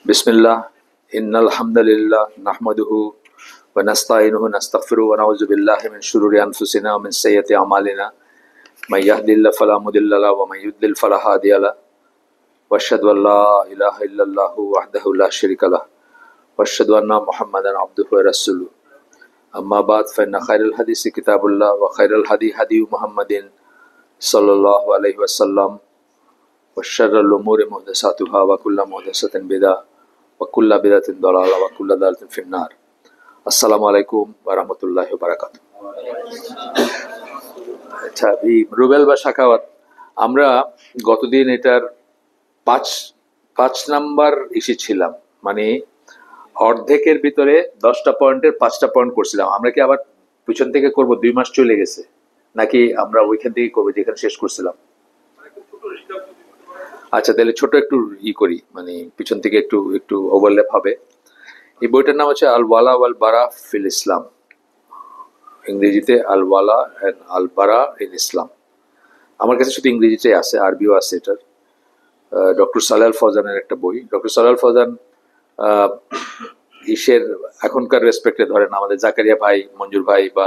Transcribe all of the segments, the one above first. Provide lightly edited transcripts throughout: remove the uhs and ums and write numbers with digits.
बिस्मिल्लाह इन्नल हम्दुलिल्लाह नहमदुहु व नस्तईनुहु नस्तगफिरुहु व नऊज़ु बिल्लाहि मिन शुरूरि अनफुसिना व मिन सय्यिअति अमालिना मन यहदिल्लाहु फला मुदिल्ल लहु व मन युद्लिल फला हादिय लहु व अशहदु अन ला इलाहा इल्लल्लाहु वहदहु ला शरीका लहु व अशहदु अन्ना मुहम्मदन अब्दुहु व रसूलुहु अम्मा बाद फ़इन्न खैरल हदीसि किताबुल्लाह व खैरल हदी हदी मुहम्मदिन सल्लल्लाहु अलैहि वसल्लम व शर्रल उमूरि मुहदसातुहा व कुल्लु मुहदसतिन बिदअह वकुल्ला बिदातिन दलाला वकुल्ला दालातिन फिन्नार। अस्सलामु अलैकुम वरहमतुल्लाहि वबरकातुहू। আচ্ছা, এই রুবেল বা শাখাওয়াত আমরা গতদিন এটার পাঁচ পাঁচ নাম্বার ছিলাম, মানে অর্ধেকের ভিতরে 10টা পয়েন্টের 5টা পয়েন্ট করছিলাম। আমরা কি আবার পিছন থেকে করব? 2 মাস চলে গেছে, নাকি আমরা ওইখান থেকে করবো যেখানে শেষ করছিলাম? আচ্ছা, তাহলে ছোট একটু করি, মানে পিছন থেকে একটু একটু ওভারল্যাপ হবে। এই বইটার নাম হচ্ছে আল ওয়ালা ওয়াল বারা ফিল ইসলাম, ইংরেজিতে আল ওয়ালা এন্ড আল বারা ইন ইসলাম। আমার কাছে শুধু ইংরেজিটাই আছে, আরবিও আছে এটার। ডক্টর সালেহ আল ফৌজানের একটা বই। ডক্টর সালেহ আল ফৌজান ইসের এখনকার রেসপেক্টে ধরেন আমাদের জাকারিয়া ভাই, মঞ্জুর ভাই, বা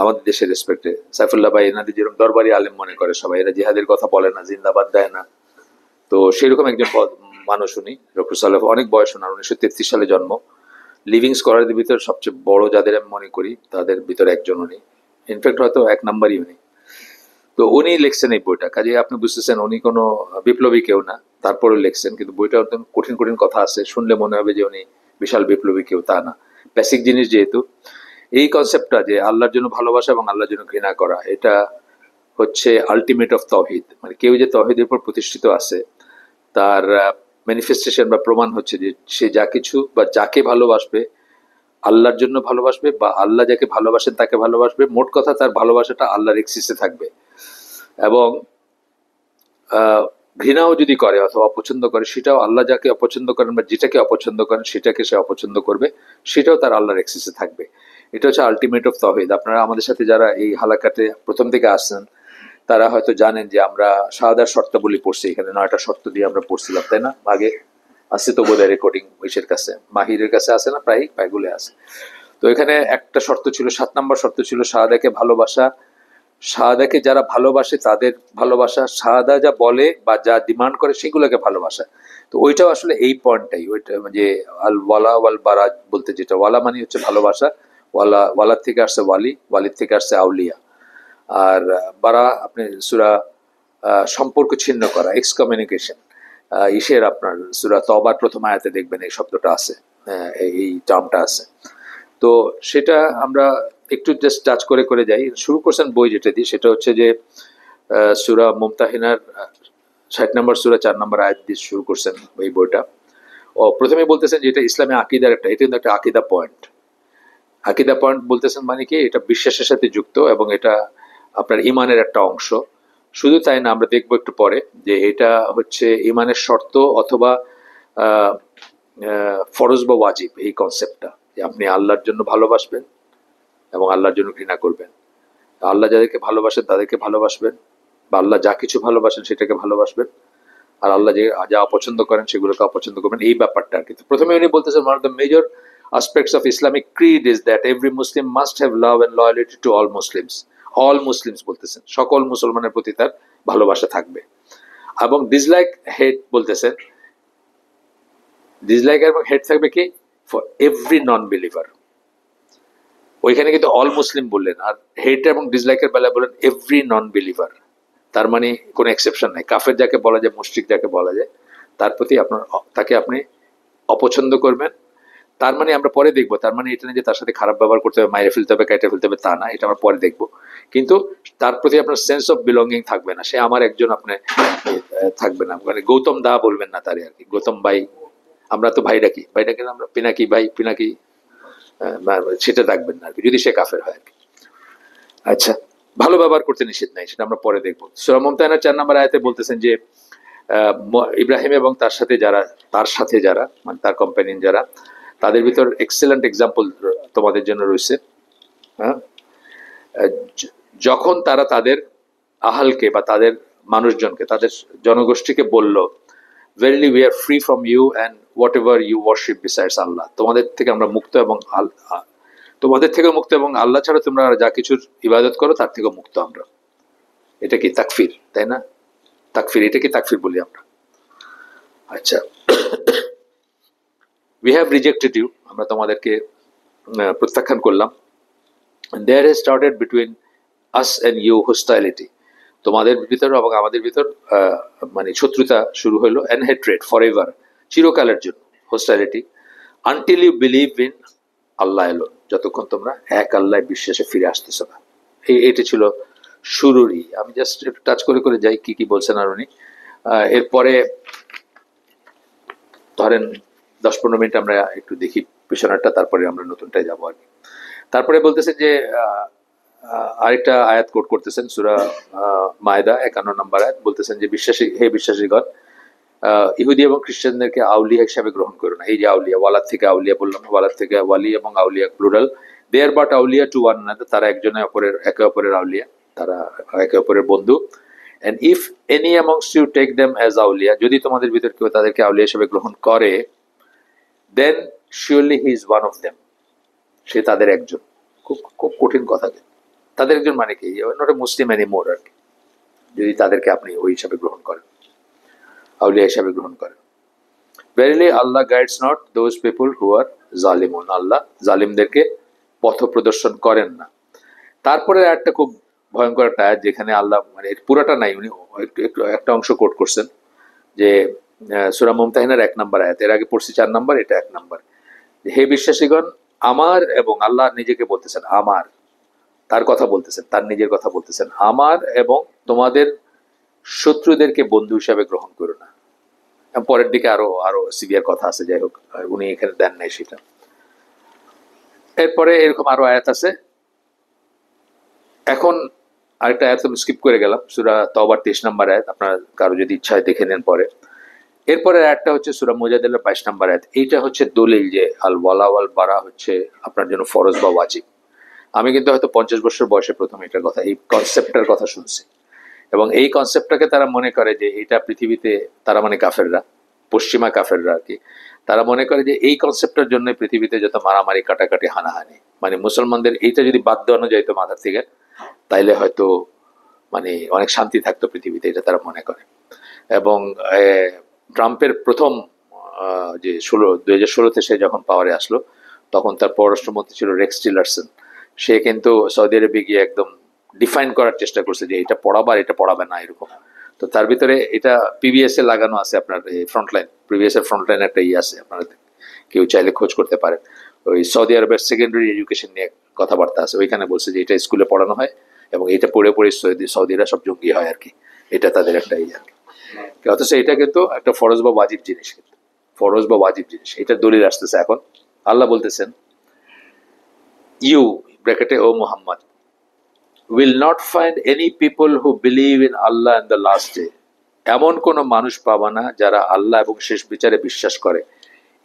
আমাদের দেশের রেসপেক্টে সাইফুল্লাহ ভাই, এনাদের যেরকম দরবারি আলেম মনে করে সবাই, এরা জিহাদের কথা বলে না, জিন্দাবাদ দেয় না, তো সেরকম একজন মানুষ উনি। ডক্টর সালেহ অনেক বয়স ওনার, 1933 সালে জন্ম। লিভিং স্কলারদের ভিতরে সবচেয়ে বড় যাদের আমি মনে করি তাদের ভিতরে একজন উনি, ইনফ্যাক্ট হয়তো 1 নাম্বারই উনি। তো উনি লিখছেন এই বইটা, কাজে আপনি বুঝতেছেন উনি কোনো বিপ্লবী কেউ না, তারপরেও লিখছেন। কিন্তু বইটা একদম কঠিন কঠিন কথা আছে, শুনলে মনে হবে যে উনি বিশাল বিপ্লবী কেউ, তা না। বেসিক জিনিস যেহেতু, এই কনসেপ্টটা যে আল্লাহর জন্য ভালোবাসা এবং আল্লাহর জন্য ঘৃণা করা, এটা হচ্ছে আলটিমেট অফ তাওহীদ। মানে কেউ যে তাওহীদের উপর প্রতিষ্ঠিত আছে তার ম্যানিফেস্টেশন বা প্রমাণ হচ্ছে যে সে যা কিছু বা যাকে ভালোবাসবে আল্লাহর জন্য ভালোবাসবে, বা আল্লাহ যাকে ভালোবাসেন তাকে ভালোবাসবে। মোট কথা তার ভালোবাসাটা আল্লাহর এক্সিসে থাকবে। এবং ঘৃণাও যদি করে অথবা অপছন্দ করে, সেটাও আল্লাহ যাকে অপছন্দ করেন বা যেটাকে অপছন্দ করেন সেটাকে সে অপছন্দ করবে, সেটাও তার আল্লাহর এক্সিসে থাকবে। এটা হচ্ছে আলটিমেট অফ তাওহীদ। আপনারা আমাদের সাথে যারা এই হালাকাতে প্রথম থেকে আসছেন তারা হয়তো জানেন যে আমরা শাহাদার শর্তাবলী পড়ছি, এখানে 9টা শর্ত দিয়ে আমরা পড়ছিলাম, তাই না? আগে আছে তো বোধহয় রেকর্ডিং ওইসের কাছে, মাহিরের কাছে আছে না, প্রায়গুলো আছে। তো এখানে একটা শর্ত ছিল, 7 নম্বর শর্ত ছিল শাহাদাকে ভালোবাসা। শাহাদাকে যারা ভালোবাসে তাদের ভালোবাসা, শাহাদা যা বলে বা যা ডিমান্ড করে সেগুলোকে ভালোবাসা। তো ওইটাও আসলে এই পয়েন্টটাই, ওইটা যে আল ওয়ালা ওয়াল বারা বলতে, যেটা ওয়ালা মানে হচ্ছে ভালোবাসা, ওয়ালার থেকে আসছে ওয়ালি, ওয়ালির থেকে আসছে আউলিয়া। আর বারা আপনি সূরা সম্পর্ক ছিন্ন করা, এক্সকমিউনিকেশন, ইসের আপনার সূরা তওবার প্রথম আয়াতে দেখবেন এই শব্দটা আছে, এই টার্মটা আছে। তো সেটা আমরা একটু জাস্ট টাচ করে করে যাই। শুরু করছেন বই যেটা দিয়ে, সেটা হচ্ছে যে সূরা মুমতাহিনার 60 নম্বর সূরা 4 নম্বর আয়াত দিয়ে শুরু করছেন এই বইটা। প্রথমে বলতেছেন যে এটা ইসলামে আকিদার এটা কিন্তু একটা আকিদা পয়েন্ট। আকিদা পয়েন্ট বলতেছেন মানে কি, এটা বিশ্বাসের সাথে যুক্ত এবং এটা আপনার ইমানের একটা অংশ। শুধু তাই না, আমরা দেখবো একটু পরে যে এটা হচ্ছে ইমানের শর্ত অথবা ফরজ বা ওয়াজিব, এই কনসেপ্টটা যে আপনি আল্লাহর জন্য ভালোবাসবেন এবং আল্লাহর জন্য ঘৃণা করবেন। আল্লাহ যাদেরকে ভালোবাসেন তাদেরকে ভালোবাসবেন, বা আল্লাহ যা কিছু ভালোবাসেন সেটাকে ভালোবাসবেন, আর আল্লাহ যা অপছন্দ করেন সেগুলোকে অপছন্দ করবেন, এই ব্যাপারটা আর কি। প্রথমে উনি বলতেছেন one of the major aspects of Islamic creed is that every Muslim must have love and loyalty to all Muslims. all Muslims বলতেছেন, সকল মুসলমানের প্রতি তার ভালোবাসা থাকবে। এবং ডিসলাইক হেট বলতেছেন, ডিসলাইক এবং হেট থাকবে কি, ফর এভরি নন বিলিভার। ওইখানে কিন্তু অল মুসলিম বললেন, আর হেট এবং ডিসলাইকের বেলায় বললেন এভরি নন বিলিভার। তার মানে কোনো এক্সেপশন নাই। কাফের যাকে বলা যায়, মুশরিক যাকে বলা যায়, তার প্রতি তাকে আপনি অপছন্দ করবেন। তার মানে আমরা পরে দেখবো, তার মানে এটা না যে তার সাথে খারাপ ব্যবহার করতে হবে, মাইরে ফেলতে হবে, কেটে ফেলতে হবে, তা না, এটা আমরা পরে দেখবো। কিন্তু তার প্রতি আপনার সেন্স অফ বিলঙ্গিং থাকবে না, সে আমার একজন, আপনি থাকবে না। মানে গৌতম দা বলবেন না তারে আর কি, গৌতম ভাই, আমরা তো ভাই ডাকি না, আমরা পিনাকি ভাই, পিনাকি, সেটা রাখবেন না আর কি, যদি সে কাফের হয় আর কি। আচ্ছা, ভালো ব্যবহার করতে নিষেধ নাই, সেটা আমরা পরে দেখবো। সূরা মুমতাহিনার 4 নম্বর আয়াতে বলতেছেন যে ইব্রাহিম এবং তার সাথে যারা মানে তার কম্পানিয়ন যারা, তাদের ভিতর এক্সেলেন্ট এক্সাম্পল তোমাদের জন্য রয়েছে। হ্যাঁ, যখন তারা তাদের আহালকে বা তাদের মানুষজনকে, তাদের জনগোষ্ঠীকে বলল verily we are free from you and whatever you worship besides Allah. তোমাদের থেকে আমরা মুক্ত এবং তোমাদের থেকে মুক্ত এবং আল্লাহ ছাড়া তোমরা যা কিছুর ইবাদত করো তার থেকে মুক্ত আমরা। এটা কি তাকফির, তাই না? তাকফির, এটা কি তাকফির বলি আমরা? আচ্ছা, we have rejected you, আমরা তোমাদেরকে প্রত্যাখ্যান করলাম। there has started between us and you hostility, তোমাদের ভিতর এবং আমাদের ভিতর মানে শত্রুতা শুরু হলো, and hatred forever, চিরকালের জন্য hostility, until you believe in Allah alone, যতক্ষণ তোমরা এক আল্লাহ বিশ্বাসে ফিরে আসতেছো না। এইটা ছিল শুরুরই। আমি জাস্ট একটু টাচ করে করে যাই কি কি বলছেন আর উনি। এরপরে ধরেন 10-15 মিনিট আমরা একটু দেখি পিছনেরটা, তারপরে আমরা নতুনটায় যাবো আর কি। তারপরে বলতেছে যে আরেকটা আয়াত কোট করতেছেন, সূরা মায়দা 51 নম্বর আয়াত, বলতেছেন যে হে বিশ্বাসীগণ, ইহুদি এবং খ্রিস্টানদেরকে আউলিয়া হিসাবে গ্রহণ করো না। এই যে আউলিয়া, ওয়ালাদ থেকে আউলিয়া বললাম, ওয়ালাদ থেকে ওয়ালি এবং আউলিয়া প্লুরাল, দে আর বাট আউলিয়া টু ওয়ান আনাদার, তারা একে অপরের আউলিয়া, তারা একে অপরের বন্ধু। and if any amongst you take them as আউলিয়া, যদি তোমাদের ভিতর কেউ তাদেরকে আউলিয়া হিসেবে গ্রহণ করে, then surely he is one of them, সে তাদের একজন। খুব খুব কঠিন কথা, তাদের একজন মানে কি, নট এ মুসলিম এনিমোর আর কি, যদি তাদেরকে আপনি ওই হিসাবে গ্রহণ করেন, আউলিয়া হিসাবে গ্রহণ করেন। verily Allah guides not those people who are জালিমুন, আল্লাহ জালিমদেরকে পথ প্রদর্শন করেন না। তারপরে একটা খুব ভয়ঙ্কর একটা আয়াত, যেখানে আল্লাহ মানে পুরোটা নাই, উনি একটা অংশ কোট করছেন, যে সূরা মুমতাহিনার 1 নম্বর আয়াত, এর আগে পড়ছি 4 নম্বর, এটা 1 নম্বর। হে বিশ্বাসীগণ, আমার এবং আল্লাহ নিজেকে বলতেছেন, আমার, তার কথা বলতেছেন, তার নিজের কথা বলতেছেন, আমার এবং তোমাদের শত্রুদেরকে বন্ধু হিসাবে গ্রহণ করো না। পরের দিকে আরো সিভিয়ার কথা আছে, যাই হোক উনি এখানে দেন নাই সেটা। এরপরে এরকম আরো আয়াত আছে। এখন আরেকটা আয়াত আমি স্কিপ করে গেলাম, সূরা তাওবার 23 নম্বর আয়াত, আপনার কারো যদি ইচ্ছা হয় দেখে নেন পরে। এরপরে আয়াতটা হচ্ছে সূরা মুজাদিলার 22 নম্বর আয়াত। এইটা হচ্ছে দলিল যে আল ওয়ালা ওয়াল বারা হচ্ছে আপনার জন্য ফরজ বা ওয়াজিব। আমি কিন্তু হয়তো 50 বছর বয়সে প্রথম এটার কথা, এই কনসেপ্টটার কথা শুনছি, এবং এই কনসেপ্টটাকে তারা মনে করে যে এটা পৃথিবীতে, তারা মানে কাফেররা, পশ্চিমা কাফেররা আর কি, তারা মনে করে যে এই কনসেপ্টের জন্য পৃথিবীতে যত মারামারি কাটাকাটি হানাহানি, মানে মুসলমানদের এইটা যদি বাদ দেওয়ানো যেত মাথার থেকে, তাইলে হয়তো মানে অনেক শান্তি থাকতো পৃথিবীতে, এটা তারা মনে করে। এবং ট্রাম্পের প্রথম যে 2016-তে সে যখন পাওয়ারে আসলো, তখন তার পররাষ্ট্রমন্ত্রী ছিল রেক্স টিলারসন। সে কিন্তু সৌদি আরবে গিয়ে একদম ডিফাইন করার চেষ্টা করছে যে এটা পড়াবার, এটা পড়াবে না, এরকম। তো তার ভিতরে এটা পিবিএস এ লাগানো আছে, আপনার ফ্রন্টলাইন, প্রিভিয়াস এর ফ্রন্টলাইন একটা আছে, আপনারা কেউ চাইলে খোঁজ করতে পারেন। ওই সৌদি আরবের সেকেন্ডারি এডুকেশন নিয়ে কথাবার্তা আছে, ওইখানে বলছে যে এটা স্কুলে পড়ানো হয় এবং এটা পড়ে পড়ে সৌদিরা সব জঙ্গি হয় আর কি, এটা তাদের একটা আর কি। অথচ এটা কিন্তু একটা ফরজ বা ওয়াজিব জিনিস, কিন্তু ফরজ বা ওয়াজিব জিনিস, এটার দলিল আসতেছে এখন। আল্লাহ বলতেছেন, ইউ ব্র্যাকেটে ও Muhammad will not find any people who believe in Allah and the last day, এমন কোন মানুষ পাবা না যারা আল্লাহ এবং শেষ বিচারে বিশ্বাস করে।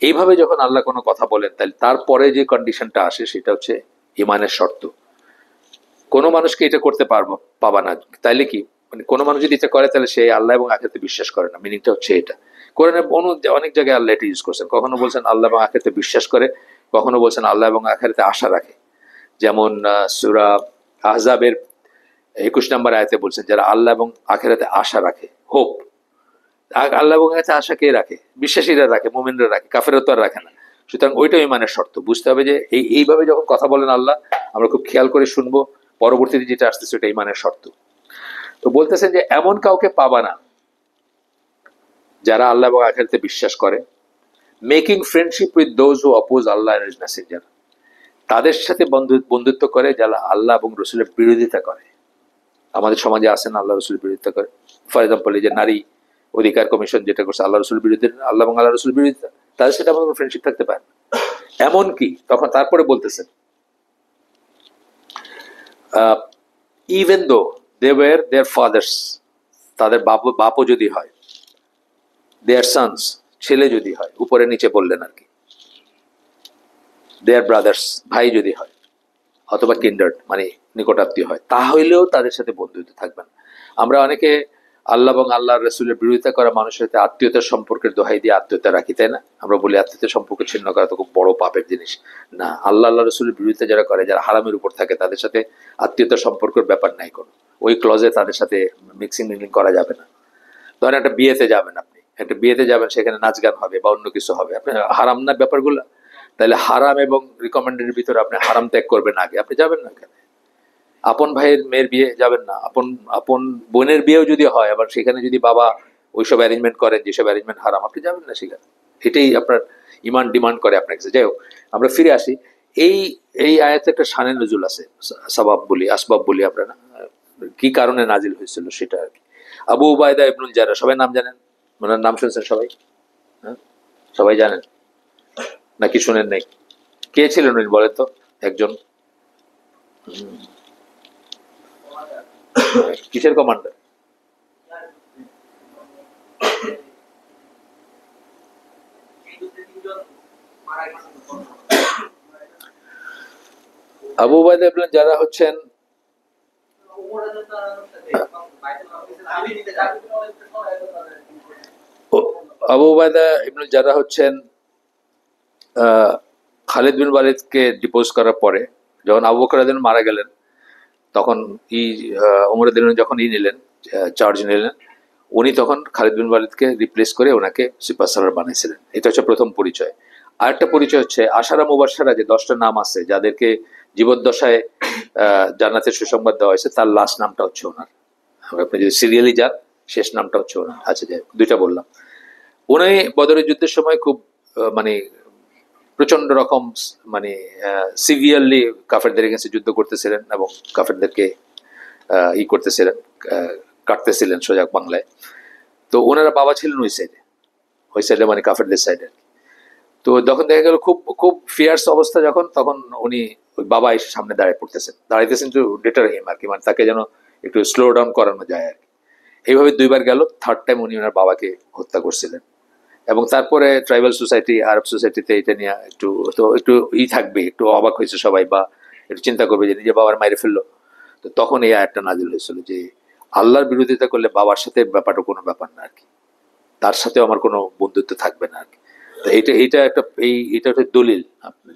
এইভাবে যখন আল্লাহ কোনো কথা বলেন, তাহলে তারপরে যে কন্ডিশনটা আসে সেটা হচ্ছে ইমানের শর্ত। কোনো মানুষকে এটা করতে পাবা না, তাইলে কি মানে কোনো মানুষ যদি এটা করে তাহলে সে আল্লাহ এবং আখিরাতে বিশ্বাস করে না, মিনিংটা হচ্ছে এটা। কোরআনে অনেক জায়গায় আল্লাহ এটা ইউজ করছেন, কখনো বলছেন আল্লাহ এবং আখিরাতে বিশ্বাস করে, কখনো বলছেন আল্লাহ এবং আখিরাতে আশা রাখে। যেমন সূরা আহজাবের 21 নম্বর আয়াতে বলছেন যারা আল্লাহ এবং আখিরাতে আশা রাখে, হোপ। আল্লাহ এবং আখিরাতে আশা কে রাখে? বিশ্বাসীরা রাখে, মুমিনরা রাখে, কাফেররা তো আর রাখে না। সুতরাং ওইটাই ইমানের শর্ত। বুঝতে হবে যে এইভাবে যখন কথা বলেন আল্লাহ, আমরা খুব খেয়াল করে শুনবো, পরবর্তীতে যেটা আসতেছে ওটা ইমানের শর্ত। তো বলতেছেন যে এমন কাউকে পাবা না যারা আল্লাহ এবং আখিরাতে বিশ্বাস করে, making friendship with those who oppose Allah and his messenger, তাদের সাথে বন্ধুত্ব করে যারা আল্লাহ এবং রসুলের বিরোধিতা করে। আমাদের সমাজে আসেন আল্লাহ রসুলের বিরোধিতা করে। ফর এক্সাম্পল, এই যে নারী অধিকার কমিশন যেটা করছে, আল্লাহ রসুলের বিরুদ্ধে, আল্লাহ এবং আল্লাহ রসুলের বিরোধিতা, তাদের সাথে আমাদের ফ্রেন্ডশিপ থাকতে পারে। এমনকি তখন তারপরে বলতেছেন, even though they were there father's, তাদের বাপও যদি হয়, দেয়ার সন্স, ছেলে যদি হয়, উপরে নিচে বললেন আর কি, দেয়ার ব্রাদার্স, ভাই যদি হয়, অথবা কিন্ডার্ড মানে নিকটাত্মীয় হয়, তাহলেও তাদের সাথে বন্ধুত্ব থাকবেন। আমরা অনেকে আল্লাহ এবং আল্লাহর রাসূলের বিরোধিতা করা মানুষের সাথে আত্মীয়তার সম্পর্কের দোহাই দিয়ে আত্মীয়তা রাখি, তাই না? আমরা বলি আত্মীয়তার সম্পর্ক ছিন্ন করা তো খুব বড় পাপের জিনিস। না, আল্লাহ রাসূলের বিরোধিতা যারা করে, যারা হারামের উপর থাকে, তাদের সাথে আত্মীয়তার সম্পর্কের ব্যাপার নাই কোনো। ওই ক্লজে তাদের সাথে মিক্সিং করা যাবে না। ধরেন একটা বিয়েতে যাবেন, আপনি একটা বিয়েতে যাবেন, সেখানে নাচ গান হবে বা অন্য কিছু হবে, আপনি হারাম না ব্যাপারগুলো? তাহলে হারাম এবং রিকমেন্ডের ভিতরে আপনি হারাম ত্যাগ করবেন আগে, আপনি যাবেন না কেন? আপন ভাইয়ের মেয়ের বিয়ে যাবেন না, আপন আপন বোনের বিয়েও যদি হয়, আবার সেখানে যদি বাবা ওইসব অ্যারেঞ্জমেন্ট করেন যেসব অ্যারেঞ্জমেন্ট হারাম, আপনি যাবেন না সেখানে। এটাই আপনার ইমান ডিমান্ড করে আপনার কাছে। যাই হোক, আমরা ফিরে আসি। এই এই আয়াতে একটা শানে নজুল আছে, সাবাব বলি, আসবাব বলি আমরা না, কি কারণে নাজিল হয়েছিল সেটা আর কি। আবু উবায়দা ইবনুল জাররাহ, সবাই নাম জানেন? ওনার নাম শুনছেন সবাই? হ্যাঁ, সবাই জানেন নাকি শুনেন নাই? কে ছিলেন উনি বলেন তো একজন? কিসের কমান্ডার? আবু উবায়দা ইবনুল জাররাহ হচ্ছেন আবু উবায়দা ইবনুল জাররাহ হচ্ছেন খালিদ বিন ওয়ালিদকে ডিপোজ করার পরে যখন আবু বকর রাদিয়াল্লাহু আনহু মারা গেলেন, তখন ওমর রাদিয়াল্লাহু আনহু যখন নিলেন, চার্জ নিলেন, উনি তখন খালিদ বিন ওয়ালিদকে রিপ্লেস করে ওনাকে সুপার সালার বানিয়েছিলেন। এটা হচ্ছে প্রথম পরিচয়। আরেকটা পরিচয় হচ্ছে আশারা মুবাশশারা, যে 10টা নাম আছে যাদেরকে জীবদ্দশায় জান্নাতের সুসংবাদ দেওয়া হয়েছে, তার লাস্ট নামটা হচ্ছে ওনার। আপনি যদি সিরিয়ালি যান, শেষ নামটা হচ্ছে ওনার। আচ্ছা, যাই হোক, দুইটা বললাম। উনি বদরের যুদ্ধের সময় খুব মানে প্রচন্ড রকম মানে সিভিয়ারলি কাফেরদের এগেন্সে যুদ্ধ করতেছিলেন এবং কাফেরদেরকে করতেছিলেন, কাটতেছিলেন সোজা বাংলায়। তো ওনারা বাবা ছিলেন ওই সাইডে মানে কাফেরদের সাইডে। তো যখন দেখা গেল খুব খুব ফিয়ার্স অবস্থা যখন, তখন উনি ওই বাবা এসে সামনে দাঁড়াইতেছেন টু ডেটার হিম আর কি, মানে তাকে যেন একটু স্লো ডাউন করানো যায় আর কি। এইভাবে দুইবার গেল, থার্ড টাইম উনি ওনার বাবাকে হত্যা করছিলেন। এবং তারপরে ট্রাইবাল সোসাইটি, আরব সোসাইটিতে এটা নিয়ে একটু থাকবে, একটু অবাক হয়েছে সবাই, বা একটু চিন্তা করবে যে নিজে বাবার মাইরে ফেললো। তো তখন এই আয়াতটা নাজিল হয়েছিল যে আল্লাহর বিরোধিতা করলে বাবার সাথে ব্যাপারটা কোনো ব্যাপার না আর কি, তার সাথেও আমার কোনো বন্ধুত্ব থাকবে না আর কি। তো এটা একটা এটা একটা দলিল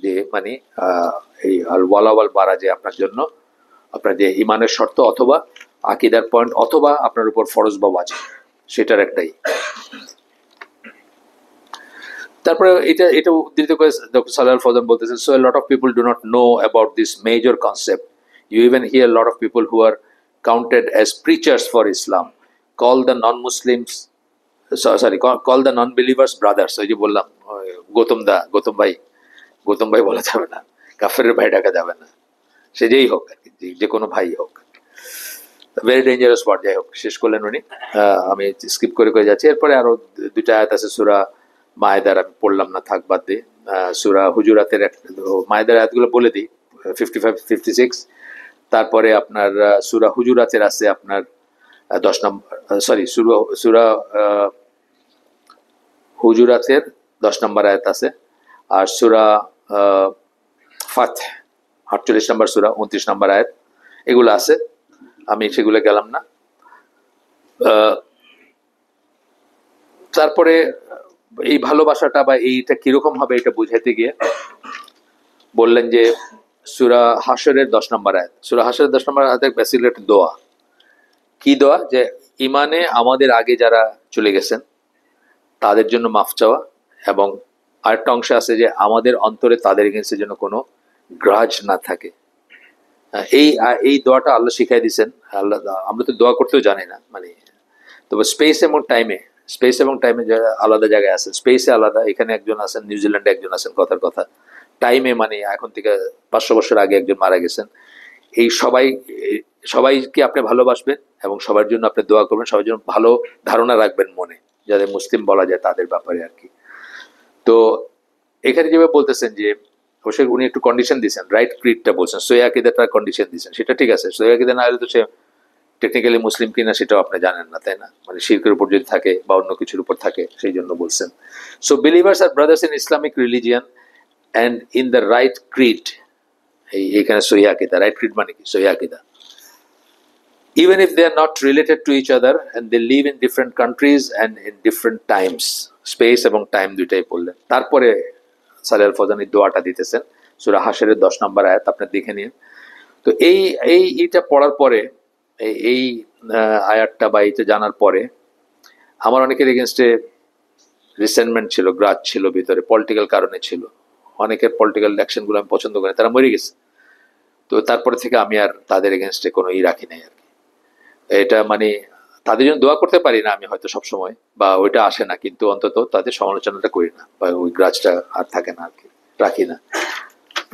যে মানে এই আল ওয়ালা ওয়াল বারা, যে আপনার জন্য আপনার যে ইমানের শর্ত অথবা আকিদার পয়েন্ট অথবা আপনার উপর ফরজ বা ওয়াজিব, সেটার একটাই। তারপরে এটা উদ্ধৃত করে ডক্টর সালাহ আল ফৌজান বলতেছেন, so a lot of people do not know about this major concept. You even hear a lot of people who are counted as preachers for Islam call the non-Muslims, call the non-believers brothers. ওই যে বললাম গৌতম ভাই বলা যাবে না, কাফেরের ভাই ডাকা যাবে না, সে যেই হোক আর কি, যে কোনো ভাই হোক। Very dangerous word. যাই হোক, শেষ করলেন উনি, আমি স্কিপ করে যাচ্ছি। এরপরে আরো দুইটা আয়াত আছে সূরা মায়েদার, আমি পড়লাম না, থাক বাদ দিয়ে। সূরা হুজুরাতের মায়েদার আয়াতগুলো বলে দিই, 55 56। তারপরে আপনার সূরা হুজুরাতের আছে আপনার 10 নম্বর, সরি সূরা হুজুরাতের 10 নম্বর আয়াত আছে। আর সূরা ফাতহ 48 নম্বর সূরা 29 নম্বর আয়াত, এগুলো আছে, আমি সেগুলো গেলাম না। তারপরে এই ভালোবাসাটা বা এইটা কিরকম হবে এটা বুঝাইতে গিয়ে বললেন যে সূরা হাশরের 10 নম্বর আয়াত, সূরা হাশরের 10 নম্বর আয়াতে বেসিক্যালি একটা দোয়া। কি দোয়া? যে ইমানে আমাদের আগে যারা চলে গেছেন তাদের জন্য মাফ চাওয়া, এবং আরেকটা অংশ আছে যে আমাদের অন্তরে তাদের এগেন্সে যেন কোনো গ্রাজ না থাকে। এই দোয়াটা আল্লাহ শিখাই দিয়েছেন। আল্লাহ, আমরা তো দোয়া করতেও জানি না, মানে তবে স্পেস এবং টাইমে আলাদা জায়গায় আছেন। স্পেসে আলাদা, এখানে একজন আছেন, নিউজিল্যান্ডে একজন আছেন, কথার কথা। টাইমে মানে এখন থেকে 500 বছর আগে একজন মারা গেছেন। এই সবাইকে আপনি ভালোবাসবেন এবং সবার জন্য আপনি দোয়া করবেন, সবার জন্য ভালো ধারণা রাখবেন মনে, যাদের মুসলিম বলা যায় তাদের ব্যাপারে আর কি। তো এখানে যেভাবে বলতেছেন যে অবশ্যই উনি একটু কন্ডিশন দিয়েছেন, রাইট ক্রিডটা বলছেন, সহিহ আকীদাটার কন্ডিশন দিয়েছেন, সেটা ঠিক আছে। সহিহ আকীদা না হলে তো সে টেকনিক্যালি মুসলিম কিনা সেটাও আপনি জানেন না, তাই না? মানে শিরকের উপর যদি থাকে বা অন্য কিছুর উপর থাকে, সেই জন্য বলছেন। So believers are brothers in Islamic religion and in the right creed. এইখানে সহিহ আকীদা, রাইট ক্রিড মানে কি? সহিহ আকীদা। even if they are not related to each other and they live in different countries and in different times, space এবং time দুইটাই পড়লেন। তারপরে সালেহ আল ফৌজানি দোয়াটা দিতেছেন সূরা হাশরের 10 নম্বর আয়াত, আপনি দেখে নিন। তো এইটা পড়ার পরে এই আয়াতটা বা এইটা জানার পরে আমার অনেকের এগেনস্টে রিসেন্টমেন্ট ছিল, গ্রাজ ছিল ভিতরে, পলিটিক্যাল কারণে ছিল। অনেকের পলিটিক্যাল অ্যাকশনগুলো আমি পছন্দ করি, তারা মরে গেছে। তো তারপরে থেকে আমি আর তাদের এগেনস্টে কোনো রাখি নাই আর কি। এটা মানে তাদের জন্য দোয়া করতে পারি না আমি হয়তো সবসময়, বা ওইটা আসে না, কিন্তু অন্তত তাদের সমালোচনাটা করি না, বা ওই গ্রাজটা আর থাকে না আর কি, রাখি না।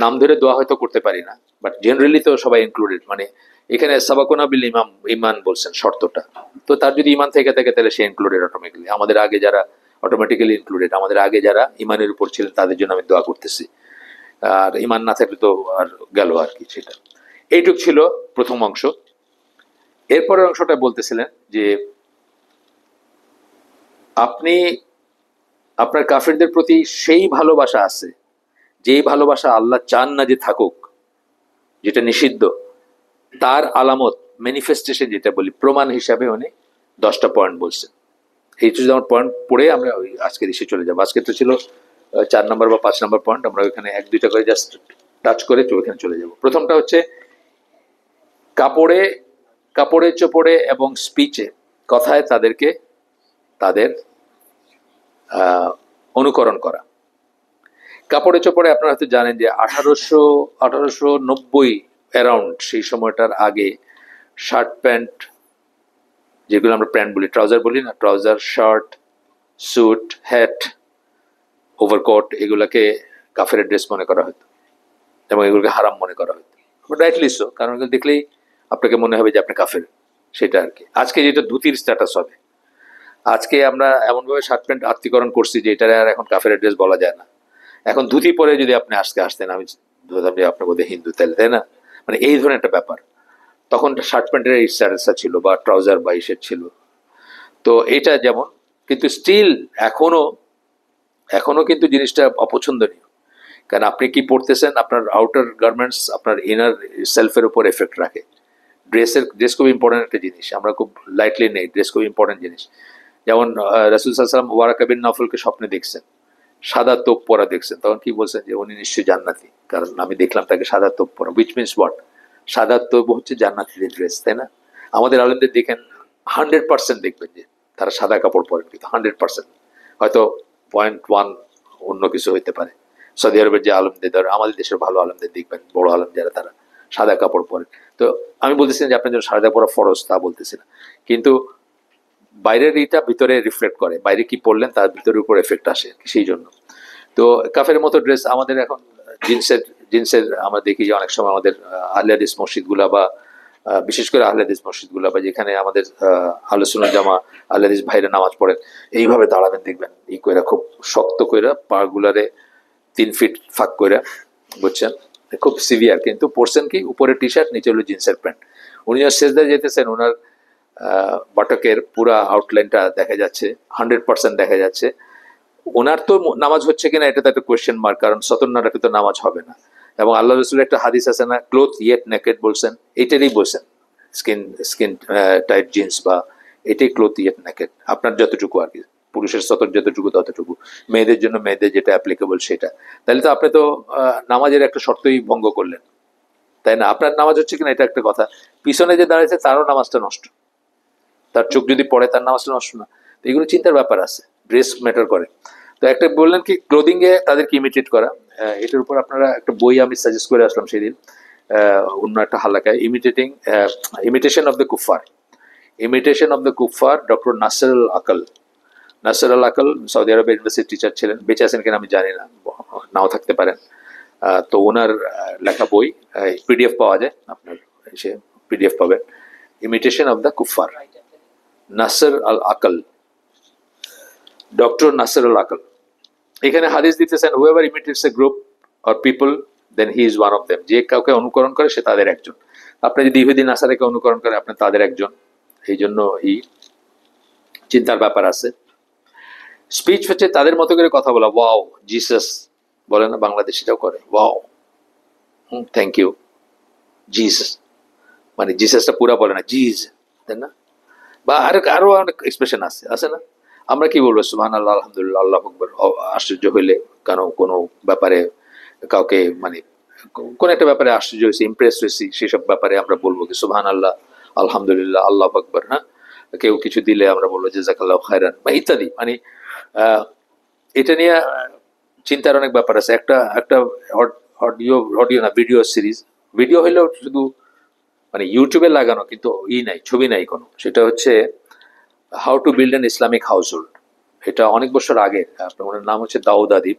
নাম ধরে দোয়া হয়তো করতে পারি না, বাট জেনারেলি তো সবাই ইনক্লুডেড। মানে এখানে সাবাকুনা বিল ইমান বলছেন শর্তটা, তো তার যদি ইমান থেকে থাকে তাহলে সে ইনক্লুডেড অটোমেটিক্যালি। আমাদের আগে যারা অটোমেটিক্যালি ইনক্লুডেড, আমাদের আগে যারা ইমানের উপর ছিলেন তাদের জন্য আমি দোয়া করতেছি। আর ইমান না থাকলে তো আর গেল আর কি। সেটা এইটুক ছিল প্রথম অংশ। এরপরের অংশটা বলতেছিলেন যে আপনি আপনার কাফেরদের প্রতি সেই ভালোবাসা আছে যেই ভালোবাসা আল্লাহ চান না যে থাকুক, যেটা নিষিদ্ধ, তার আলামত ম্যানিফেস্টেশন যেটা বলি, প্রমাণ হিসাবে উনি 10টা পয়েন্ট বলছেন। এই যদি আমার পয়েন্ট পড়ে আমরা ওই আজকের ইস্যু চলে যাবো। আজকে তো ছিল 4 নম্বর বা 5 নম্বর পয়েন্ট, আমরা ওইখানে 1-2টা করে জাস্ট টাচ করে ওইখানে চলে যাব। প্রথমটা হচ্ছে কাপড়ে চোপড়ে এবং স্পিচে, কথায় তাদের অনুকরণ করা। কাপড়ে চোপড়ে আপনারা হয়তো জানেন যে 1890 অ্যারাউন্ড, সেই সময়টার আগে শার্ট প্যান্ট, যেগুলো আমরা প্যান্ট বলি, ট্রাউজার বলি না, trouser, shirt, suit, hat, overcoat, এগুলাকে কাফের ড্রেস মনে করা হতো এবং এগুলোকে হারাম মনে করা হতো। রাইটলি সো, কারণ এগুলো দেখলেই আপনাকে মনে হবে যে আপনি কাফের, সেটা আর কি। আজকে যেটা ধুতির স্ট্যাটাস হবে, আজকে আমরা এমনভাবে শার্ট প্যান্ট আত্মীকরণ করছি যে এটা আর এখন কাফের ড্রেস বলা যায় না। এখন ধুতি পরে যদি আপনি আসতেন, আমি ধরতাম যে আপনার বোধহয় হিন্দু, তাই না? মানে এই ধরনের একটা ব্যাপার। তখন শার্ট প্যান্টের এই স্ট্যাটাসটা ছিল, বা ট্রাউজার বা ইসের ছিল। তো এটা যেমন, কিন্তু স্টিল এখনো কিন্তু জিনিসটা অপছন্দনীয়। কারণ আপনি কি পড়তেছেন, আপনার আউটার গার্মেন্টস আপনার ইনার সেলফের উপর এফেক্ট রাখে। ড্রেস খুব ইম্পর্টেন্ট একটা জিনিস, আমরা খুব লাইটলি নেই। ড্রেস খুব ইম্পর্টেন্ট জিনিস। যেমন রাসূল সাল্লাল্লাহু আলাইহি ওয়াসাল্লাম ওয়ারাকা বিন নওফলকে স্বপ্নে দেখছেন, সাদা তোপ পরা দেখছেন। তখন কি বলছেন যে উনি নিশ্চয়ই জান্নাতি, কারণ আমি দেখলাম তাকে সাদা তোপ পরা। Which means what? সাদা তোপ হচ্ছে জান্নাতিদের ড্রেস, তাই না? আমাদের আলেমদের দেখেন 100% দেখবেন যে তারা সাদা কাপড় পরেন, কিন্তু 100%, হয়তো 0.1 অন্য কিছু হইতে পারে। সৌদি আরবের যে আলেমদের, ধর আমাদের দেশের ভালো আলেমদের দেখবেন, বড় আলেম যারা, তারা সাদা কাপড় পরেন। তো আমি বলতেছিলাম যে আপনার জন্য সাদা পরা ফরজ, তা বলতেছি না, কিন্তু বাইরের এটা ভিতরে রিফ্লেক্ট করে, বাইরে কি পড়লেন তার ভিতরের উপর এফেক্ট আসে, সেই জন্য। তো কাফের মতো ড্রেস আমাদের এখন জিন্সের আমরা দেখি যে অনেক সময় আমাদের আহলে হাদিস মসজিদগুলা, বা বিশেষ করে আহলে হাদিস মসজিদগুলা, বা যেখানে আমাদের আহলে সুন্নাত জামা আহলে হাদিস ভাইরা নামাজ পড়েন, এইভাবে দাঁড়াবেন দেখবেন, এই কইরা খুব শক্ত কইরা পা গুলারে 3 ফিট ফাঁক কইরা, বুঝছেন, খুব সিভিয়ার। কিন্তু পরছেন কি, উপরে টি শার্ট, নিচে হলো জিন্সের প্যান্ট। উনি যখন সেজদায় যেতেছেন, ওনার বাটকের পুরা আউটলাইনটা দেখা যাচ্ছে, 100% দেখা যাচ্ছে। ওনার তো নামাজ হচ্ছে কিনা এটা তো একটা কোয়েশ্চেন মার্ক, কারণ সতর্নাটাকে তো নামাজ হবে না। এবং আল্লাহ রসুলের একটা হাদিস আছে না, ক্লোথ ইয়েট নেকেড বলছেন, এটারই বলছেন, স্কিন টাইট জিন্স, বা এটাই ক্লোথ ইয়েট নেকেড, আপনার যতটুকু আর কি, পুরুষের সতর যতটুকু ততটুকু, মেয়েদের জন্য মেয়েদের যেটা অ্যাপ্লিকেবল সেটা। তাহলে তো আপনি তো নামাজের একটা শর্তই ভঙ্গ করলেন, তাই না? আপনার নামাজ হচ্ছে কিনা এটা একটা কথা, পিছনে যে দাঁড়িয়েছে তারও নামাজটা নষ্ট, তার চোখ যদি পড়ে তার নামাজটা নষ্ট না। তো এগুলো চিন্তার ব্যাপার আছে, ড্রেস ম্যাটার করে। তো একটা বললেন কি, ক্লোদিং এ তাদেরকে ইমিটেট করা, এটার উপর আপনারা একটা বই আমি সাজেস্ট করে আসলাম সেদিন অন্য একটা হালাকায়, ইমিটেশন অফ দ্য কুফার, ডক্টর নাসর আল আকল সৌদি আরবের ইউনিভার্সিটি টিচার ছিলেন, বেঁচে আছেন কিনা আমি জানি না, নাও থাকতে পারেন। তো ওনার লেখা বই পিডিএফ পাওয়া যায়, আপনার এসে পিডিএফ পাবেন, ইমিটেশন অফ দ্য কুফার, নাসর আল আকল, ডক্টর নাসর আল আকল। এখানে হাদিস দিতেছেন, whoever imitates a group or people then he is one of them, যে কাউকে অনুকরণ করে সে তাদের একজন। আপনি যদি ইহুদি নাসারাকে অনুকরণ করে, আপনি তাদের একজন। এই জন্য এই চিন্তার ব্যাপার আছে। স্পিচ হচ্ছে তাদের মতো করে কথা বলা, ওয়াও জিসাস বলে না, বাংলাদেশিরাও করে, ওয়াও, থ্যাংক ইউ জিসাস, মানে জিসাসটা পুরা বলে না, জিজ, তাই না? বা আরো অনেক এক্সপ্রেশন আছে, আছে না? আমরা কি বলবো, সুবহানাল্লাহ, আলহামদুলিল্লাহ, আল্লাহু আকবার, আশ্চর্য হইলে, কারণ কোনো ব্যাপারে কাউকে মানে কোন একটা ব্যাপারে আশ্চর্য হয়েছি, ইমপ্রেস হয়েছি, সেসব ব্যাপারে আমরা বলবো কি সুবহানাল্লাহ, আলহামদুলিল্লাহ, আল্লাহু আকবার। হ্যাঁ, কেউ কিছু দিলে আমরা বলবো জাযাকাল্লাহু খায়রান বা ইত্যাদি। মানে আহ, এটা নিয়ে চিন্তার অনেক ব্যাপার আছে। একটা একটা অডিও, অডিও না, ভিডিও সিরিজ, ভিডিও হইলেও শুধু মানে ইউটিউবে লাগানো, কিন্তু নাই, ছবি নাই কোনো। সেটা হচ্ছে how to build an Islamic house hold. এটা অনেক বছর আগে, ওনার নাম হচ্ছে দাউদ আদিব।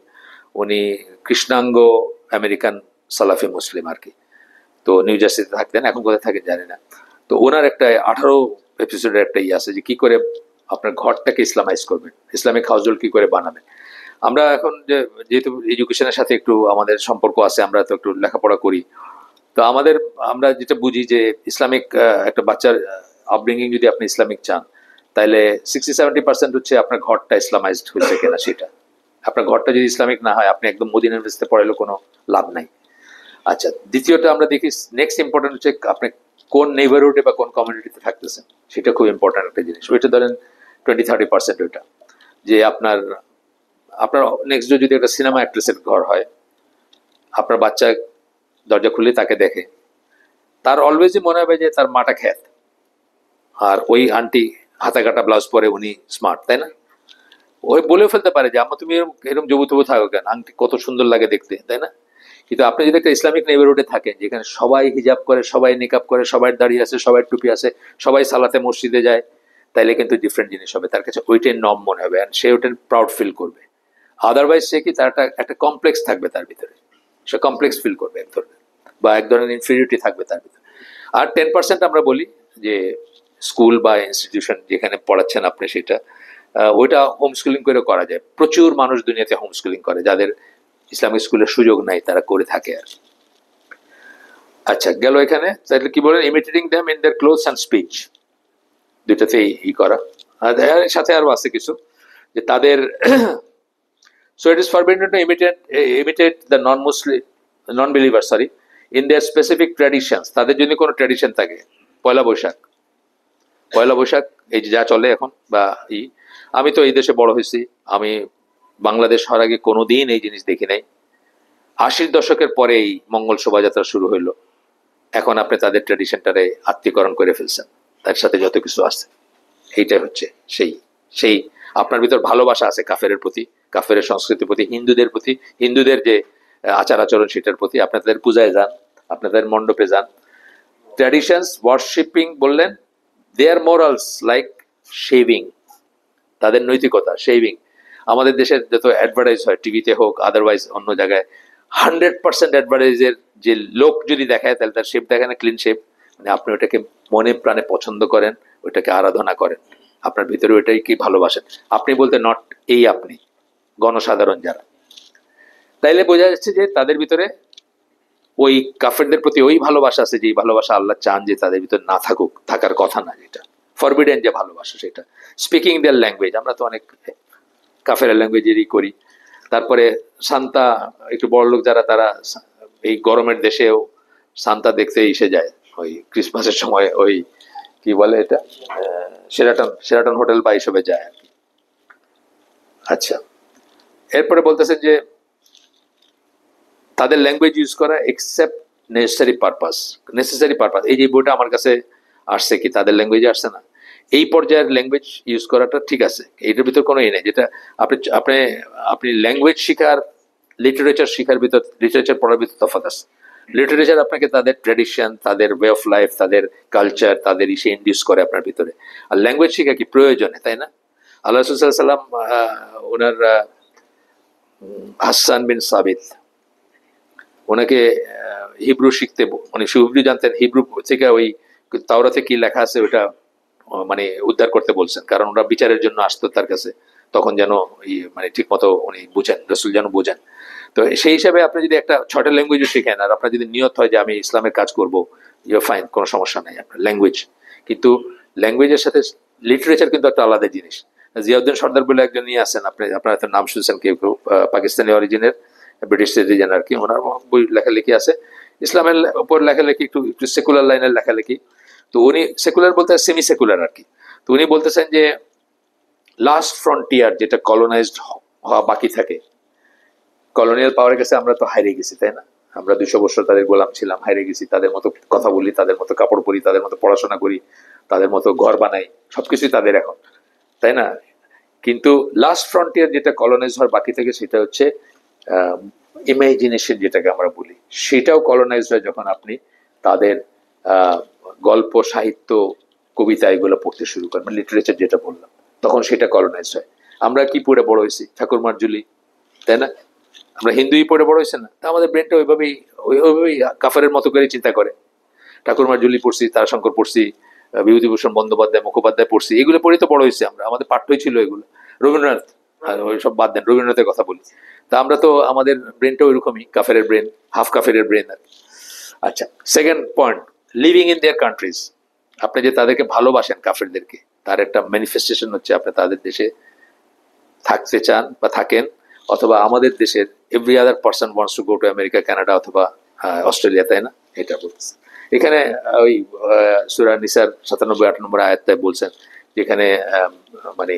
উনি কৃষ্ণাঙ্গ আমেরিকান সালাফি মুসলিম আর কি। তো নিউ জার্সিতে থাকতেন, এখন কোথায় থাকেন জানি না। তো ওনার একটা 18 এপিসোডের একটা আছে যে কি করে আপনার ঘরটাকে ইসলামাইজ করবেন, ইসলামিক হাউস হোল্ড কি করে বানাবেন। আমরা এখন যেহেতু এডুকেশনের সাথে একটু আমাদের সম্পর্ক আছে, আমরা তো একটু লেখাপড়া করি, তো আমরা যেটা বুঝি যে ইসলামিক একটা বাচ্চার আপব্রিঙ্গিং যদি আপনি ইসলামিক চান, তাহলে 60-70% হচ্ছে আপনার ঘরটা ইসলামাইজড হয়েছে কিনা সেটা। আপনার ঘরটা যদি ইসলামিক না হয়, আপনি একদম মদিনা ইউনিভার্সিটিতে পড়াইলে কোনো লাভ নাই। আচ্ছা, দ্বিতীয়ত আমরা দেখি নেক্সট ইম্পর্টেন্ট হচ্ছে আপনি কোন নেইবারহুডে বা কোন কমিউনিটিতে থাকতেছেন, সেটা খুব ইম্পর্টেন্ট একটা জিনিস। ওইটা ধরেন 20-30% ওইটা, যে আপনার আপনার নেক্সট ডোর যদি একটা সিনেমা অ্যাক্ট্রেসের ঘর হয়, আপনার বাচ্চা দরজা খুলে তাকে দেখে, তার অলওয়েজই মনে হবে যে তার মাটা খ্যাত, আর ওই আন্টি হাতা কাটা ব্লাউজ পরে উনি স্মার্ট, তাই না? ওই বলেও ফেলতে পারে যে আম্মা তুমি এরকম এরকম জবু তবু থাকো কেন, আংটি কত সুন্দর লাগে দেখতে, তাই না? কিন্তু আপনি যদি একটা ইসলামিক নেইবারহুডে থাকেন, যেখানে সবাই হিজাব করে, সবাই নিকাব করে, সবাই দাঁড়িয়ে আছে, সবাই টুপি আছে, সবাই সালাতে মসজিদে যায়, তাইলে কিন্তু ডিফারেন্ট জিনিস হবে। তার কাছে ওইটাই নর্ম মনে হবে, আর সে ওইটার প্রাউড ফিল করবে। আদারওয়াইজ সে কি, তার একটা কমপ্লেক্স থাকবে তার ভিতরে, সে কমপ্লেক্স ফিল করবে এক ধরনের, বা এক ধরনের ইনফিরিয়রিটি থাকবে তার ভিতরে। আর 10% আমরা বলি যে স্কুল বা ইনস্টিটিউশন যেখানে পড়াচ্ছেন আপনি, সেটা ওইটা হোম স্কুলিং করে করা যায়। প্রচুর মানুষ দুনিয়াতে হোম স্কুলিং করে, যাদের ইসলামিক স্কুলের সুযোগ নাই তারা করে থাকে আর। আচ্ছা, গেল এখানে। তাহলে কি বলেন, imitating them in their clothes and speech, দুইটাতেই করা। আর এর সাথে আরো আছে কিছু, যে তাদের so it is forbidden to imitate the non-believer, in their specific traditions. তাদের যদি কোনো ট্র্যাডিশন থাকে, পয়লা বৈশাখ এই যে যা চলে এখন, বা আমি তো এই দেশে বড় হয়েছি, আমি বাংলাদেশ হওয়ার আগে কোনোদিন এই জিনিস দেখি নাই। 80-র দশকের পরে এই মঙ্গল শোভাযাত্রা শুরু হইলো, এখন আপনি তাদের ট্র্যাডিশনটারে আত্মীকরণ করে ফেলছেন, তার সাথে যত কিছু আছে। এইটাই হচ্ছে সেই সেই আপনার ভিতর ভালোবাসা আছে কাফেরের প্রতি, কাফেরের সংস্কৃতির প্রতি, হিন্দুদের প্রতি, হিন্দুদের যে আচার আচরণ সেটার প্রতি। আপনি তাদের পূজায় যান, আপনি তাদের মণ্ডপে যান। ট্র্যাডিশনস ওয়ার্শিপিং বললেন, দেয়ার মোরালস লাইক শেভিং, তাদের নৈতিকতা শেভিং। আমাদের দেশের যত অ্যাডভার্টাইজ হয়, টিভিতে হোক আদারওয়াইজ অন্য জায়গায়, 100% অ্যাডভার্টাইজের যে লোক যদি দেখায়, তাহলে তার শেপ দেখায় না, ক্লিন শেপ। মানে আপনি ওটাকে মনে প্রাণে পছন্দ করেন, ওইটাকে আরাধনা করেন, আপনার ভিতরে ওইটাই কি ভালোবাসেন। আপনি বলতে নট এই আপনি, গণসাধারণ যারা, তাইলে বোঝা যাচ্ছে যে তাদের ভিতরে ওই কাফেরদের প্রতি ওই ভালোবাসা আছে, যে ভালোবাসা আল্লাহ চান যে তাদের ভিতরে না থাকুক, থাকার কথা না, যেটা ফরবিডেন যে ভালোবাসা সেটা। স্পিকিং দেয়ার ল্যাঙ্গুয়েজ, আমরা তো অনেক কাফের ল্যাঙ্গুয়েজেরই করি। তারপরে সান্তা, একটু বড় লোক যারা, তারা এই গরমের দেশেও সান্তা দেখতে এসে যায়, ওই ক্রিসমাসের সময়, ওই কি বলে এটা, সেরাটন হোটেল বা এইসবে যায় আর কি। আচ্ছা, এরপরে বলতেছেন যে তাদের ল্যাঙ্গুয়েজ ইউজ করা এক্সেপ্ট নেসেসারি পারপাস। এই যে বইটা আমার কাছে আসছে, কি তাদের ল্যাঙ্গুয়েজে আসছে না, এই পর্যায়ের ল্যাঙ্গুয়েজ ইউজ করাটা ঠিক আছে, এটার ভিতর কোনো নেই। যেটা আপনি ল্যাঙ্গুয়েজ শিখার, লিটারেচার শিখার ভিতর, লিটারেচার পড়ার ভিতর তফাৎ আছে। লিটারেচার আপনাকে তাদের ট্র্যাডিশন, তাদের ওয়ে অফ লাইফ, তাদের কালচার, তাদের ইসে ইন্ডিউস করে আপনার ভিতরে। আর ল্যাঙ্গুয়েজ শিখা কি প্রয়োজনে, তাই না? আল্লাহ রাসূল সাল্লাল্লাহু আলাইহি ওয়াসাল্লাম ওনার হাসান বিন সাবিত, ওনাকে হিব্রু শিখতে, মানে হিব্রু জানতেন, হিব্রু থেকে ওই তাওরাতে কি লেখা আছে ওটা মানে উদ্ধার করতে বলছেন, কারণ ওরা বিচারের জন্য আসতো তার কাছে, তখন যেন মানে ঠিক মতো উনি বুঝেন, রসুল যেন বোঝেন। তো সেই হিসাবে আপনি যদি একটা 6টা ল্যাঙ্গুয়েজও শিখেন, আর আপনার যদি নিয়ত হয় যে আমি ইসলামের কাজ করবো, ইউ ফাইন, কোনো সমস্যা নাই আপনার ল্যাঙ্গুয়েজ। কিন্তু ল্যাঙ্গুয়েজের সাথে লিটারেচার কিন্তু একটা আলাদা জিনিস। জিয়াউদ্দিন সর্দার বলে একজন নিয়ে আসেন, আপনার হয়তো নাম শুনছেন কেউ কেউ, পাকিস্তানি অরিজিনের, ব্রিটিশ সিটিজেন আর কি, ওনার বই লেখালেখি আছে। ইসলামের উপর লেখালেখি একটু একটু সেকুলার লাইনের লেখালেখি। তো উনি সেকুলার বলতে সেমি সেকুলার আর কি। তো উনি বলতেছেন যে লাস্ট ফ্রন্টিয়ার যেটা কলোনাইজড হওয়া বাকি থাকে, কলোনিয়াল পাওয়ারের কাছে আমরা তো হারিয়ে গেছি, তাই না? আমরা 200 বছর তাদের গোলাম ছিলাম, হারিয়ে গেছি। তাদের মতো কথা বলি, তাদের মতো কাপড় পরি, তাদের মতো পড়াশোনা করি, তাদের মতো ঘর বানাই, সবকিছুই তাদের এখন, তাই না? কিন্তু লাস্ট ফ্রন্টিয়ার যেটা কলোনাইজ হওয়ার বাকি থাকে সেটা হচ্ছে ইমাজিনেশন, যেটাকে আমরা বলি, সেটাও কলোনাইজ হয় যখন আপনি তাদের আহ, গল্প, সাহিত্য, কবিতা এগুলো পড়তে শুরু করেন, মানে লিটারেচার যেটা বললাম, তখন সেটা কলোনাইজ হয়। আমরা কি পড়ে বড় হয়েছি? ঠাকুরমার ঝুলি, তাই না? আমরা হিন্দুই পড়ে বড় হয়েছে না? তা আমাদের ব্রেনটা ওইভাবেই কাফারের মতো করে চিন্তা করে। ঠাকুরমার ঝুলি পড়ছি, তারাশঙ্কর পড়ছি, বিভূতিভূষণ বন্দ্যোপাধ্যায়, মুখোপাধ্যায় পড়ছি, এগুলো পড়েই তো বড় হয়েছে আমরা, আমাদের পাঠ্যই ছিল এগুলো। রবীন্দ্রনাথ, ওই সব বাদ দেন, রবীন্দ্রনাথের কথা বলি। তা আমরা তো আমাদের ব্রেনটা ওইরকমই, কাফেরের ব্রেন, হাফ কাফেরের ব্রেন আর। আচ্ছা, second point, living in their countries. আপনি যে তাদেরকে ভালোবাসেন কাফেরদেরকে, তার একটা ম্যানিফেস্টেশন হচ্ছে আপনি তাদের দেশে থাকতে চান বা থাকেন, অথবা আমাদের দেশের every other person wants to go to America, Canada অথবা অস্ট্রেলিয়া, তাই না? এটা বলছে এখানে। ওই সূরা নিসার 97-98 আয়াতটায় বলছেন, যেখানে মানে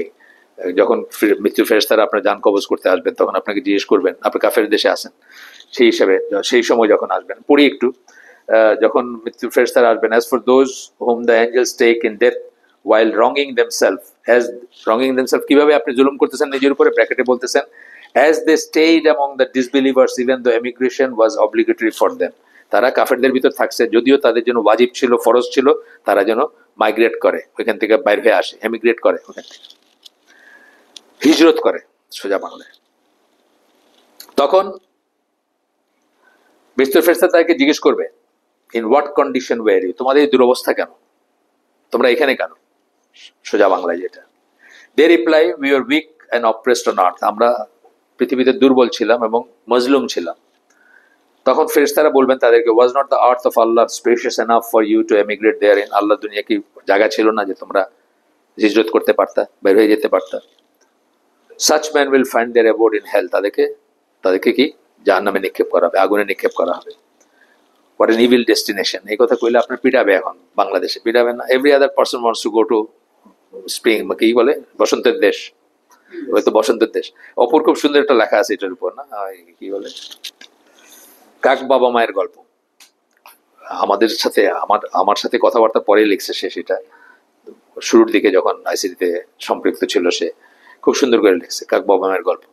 যখন মৃত্যু ফেরেশতারা আপনার জান কবজ করতে আসবেন, তখন আপনাকে জিজ্ঞেস করবেন আপনি কাফের দেশে আছেন। সেই হিসাবে সেই সময় যখন আসবেন, পড়ি একটু, যখন মৃত্যু ফেরেশতারা আসবেন, as for those whom the angels take in death while wronging themselves, as wronging themselves কিভাবে আপনি জুলুম করতেছেন নিজের উপরে, ব্র্যাকেটে বলতেছেন as they stayed among the disbelievers even though emigration was obligatory for them, তারা কাফেরদের ভিতর থাকছে যদিও তাদের জন্য ওয়াজিব ছিল, ফরজ ছিল, তারা যেন মাইগ্রেট করে, ওইখান থেকে বাইরে হয়ে আসে, এমিগ্রেট করে, ওখান থেকে হিজরত করে সোজা বাংলায়। তখন মৃত্যুর ফেরেশতা তাকে জিজ্ঞেস করবে, in what condition were you, তোমাদের এই দুরবস্থা কেন, তোমরা এখানে কেন? সোজা বাংলায় যেটা, they reply, we are weak and oppressed on earth, আমরা পৃথিবীতে দুর্বল ছিলাম এবং মজলুম ছিলাম। তখন ফেরেশতারা বলবেন তাদেরকে, was not the earth of Allah spacious enough for you to emigrate there in, Allah দুনিয়া কি জায়গা ছিল না যে তোমরা হিজরত করতে পারতা, বের হয়ে যেতে পারতা? Such man will find their abode in hell, তাদেরকে কি জাহান্নামে নিক্ষেপ করা হবে, আগুনে নিক্ষেপ করা হবে। হোয়াট এন ইভিল ডেস্টিনেশন, এই কথা কইলে আপনার পিটাবে, এখন বাংলাদেশে পিটাবে না। Every other person wants to go to spring, কি বলে, বসন্তের দেশ, ওই তো বসন্তের দেশ। অপর খুব সুন্দর একটা লেখা আছে এটার উপর, না কি বলে, কাক বাবা মায়ের গল্প। আমাদের সাথে আমার সাথে কথাবার্তা পরে লিখছে সে, সেটা শুরুর দিকে যখন আইসিডিতে সম্পৃক্ত ছিল, সে খুব সুন্দর করে লিখছে কাক বাবা মায়ের গল্প।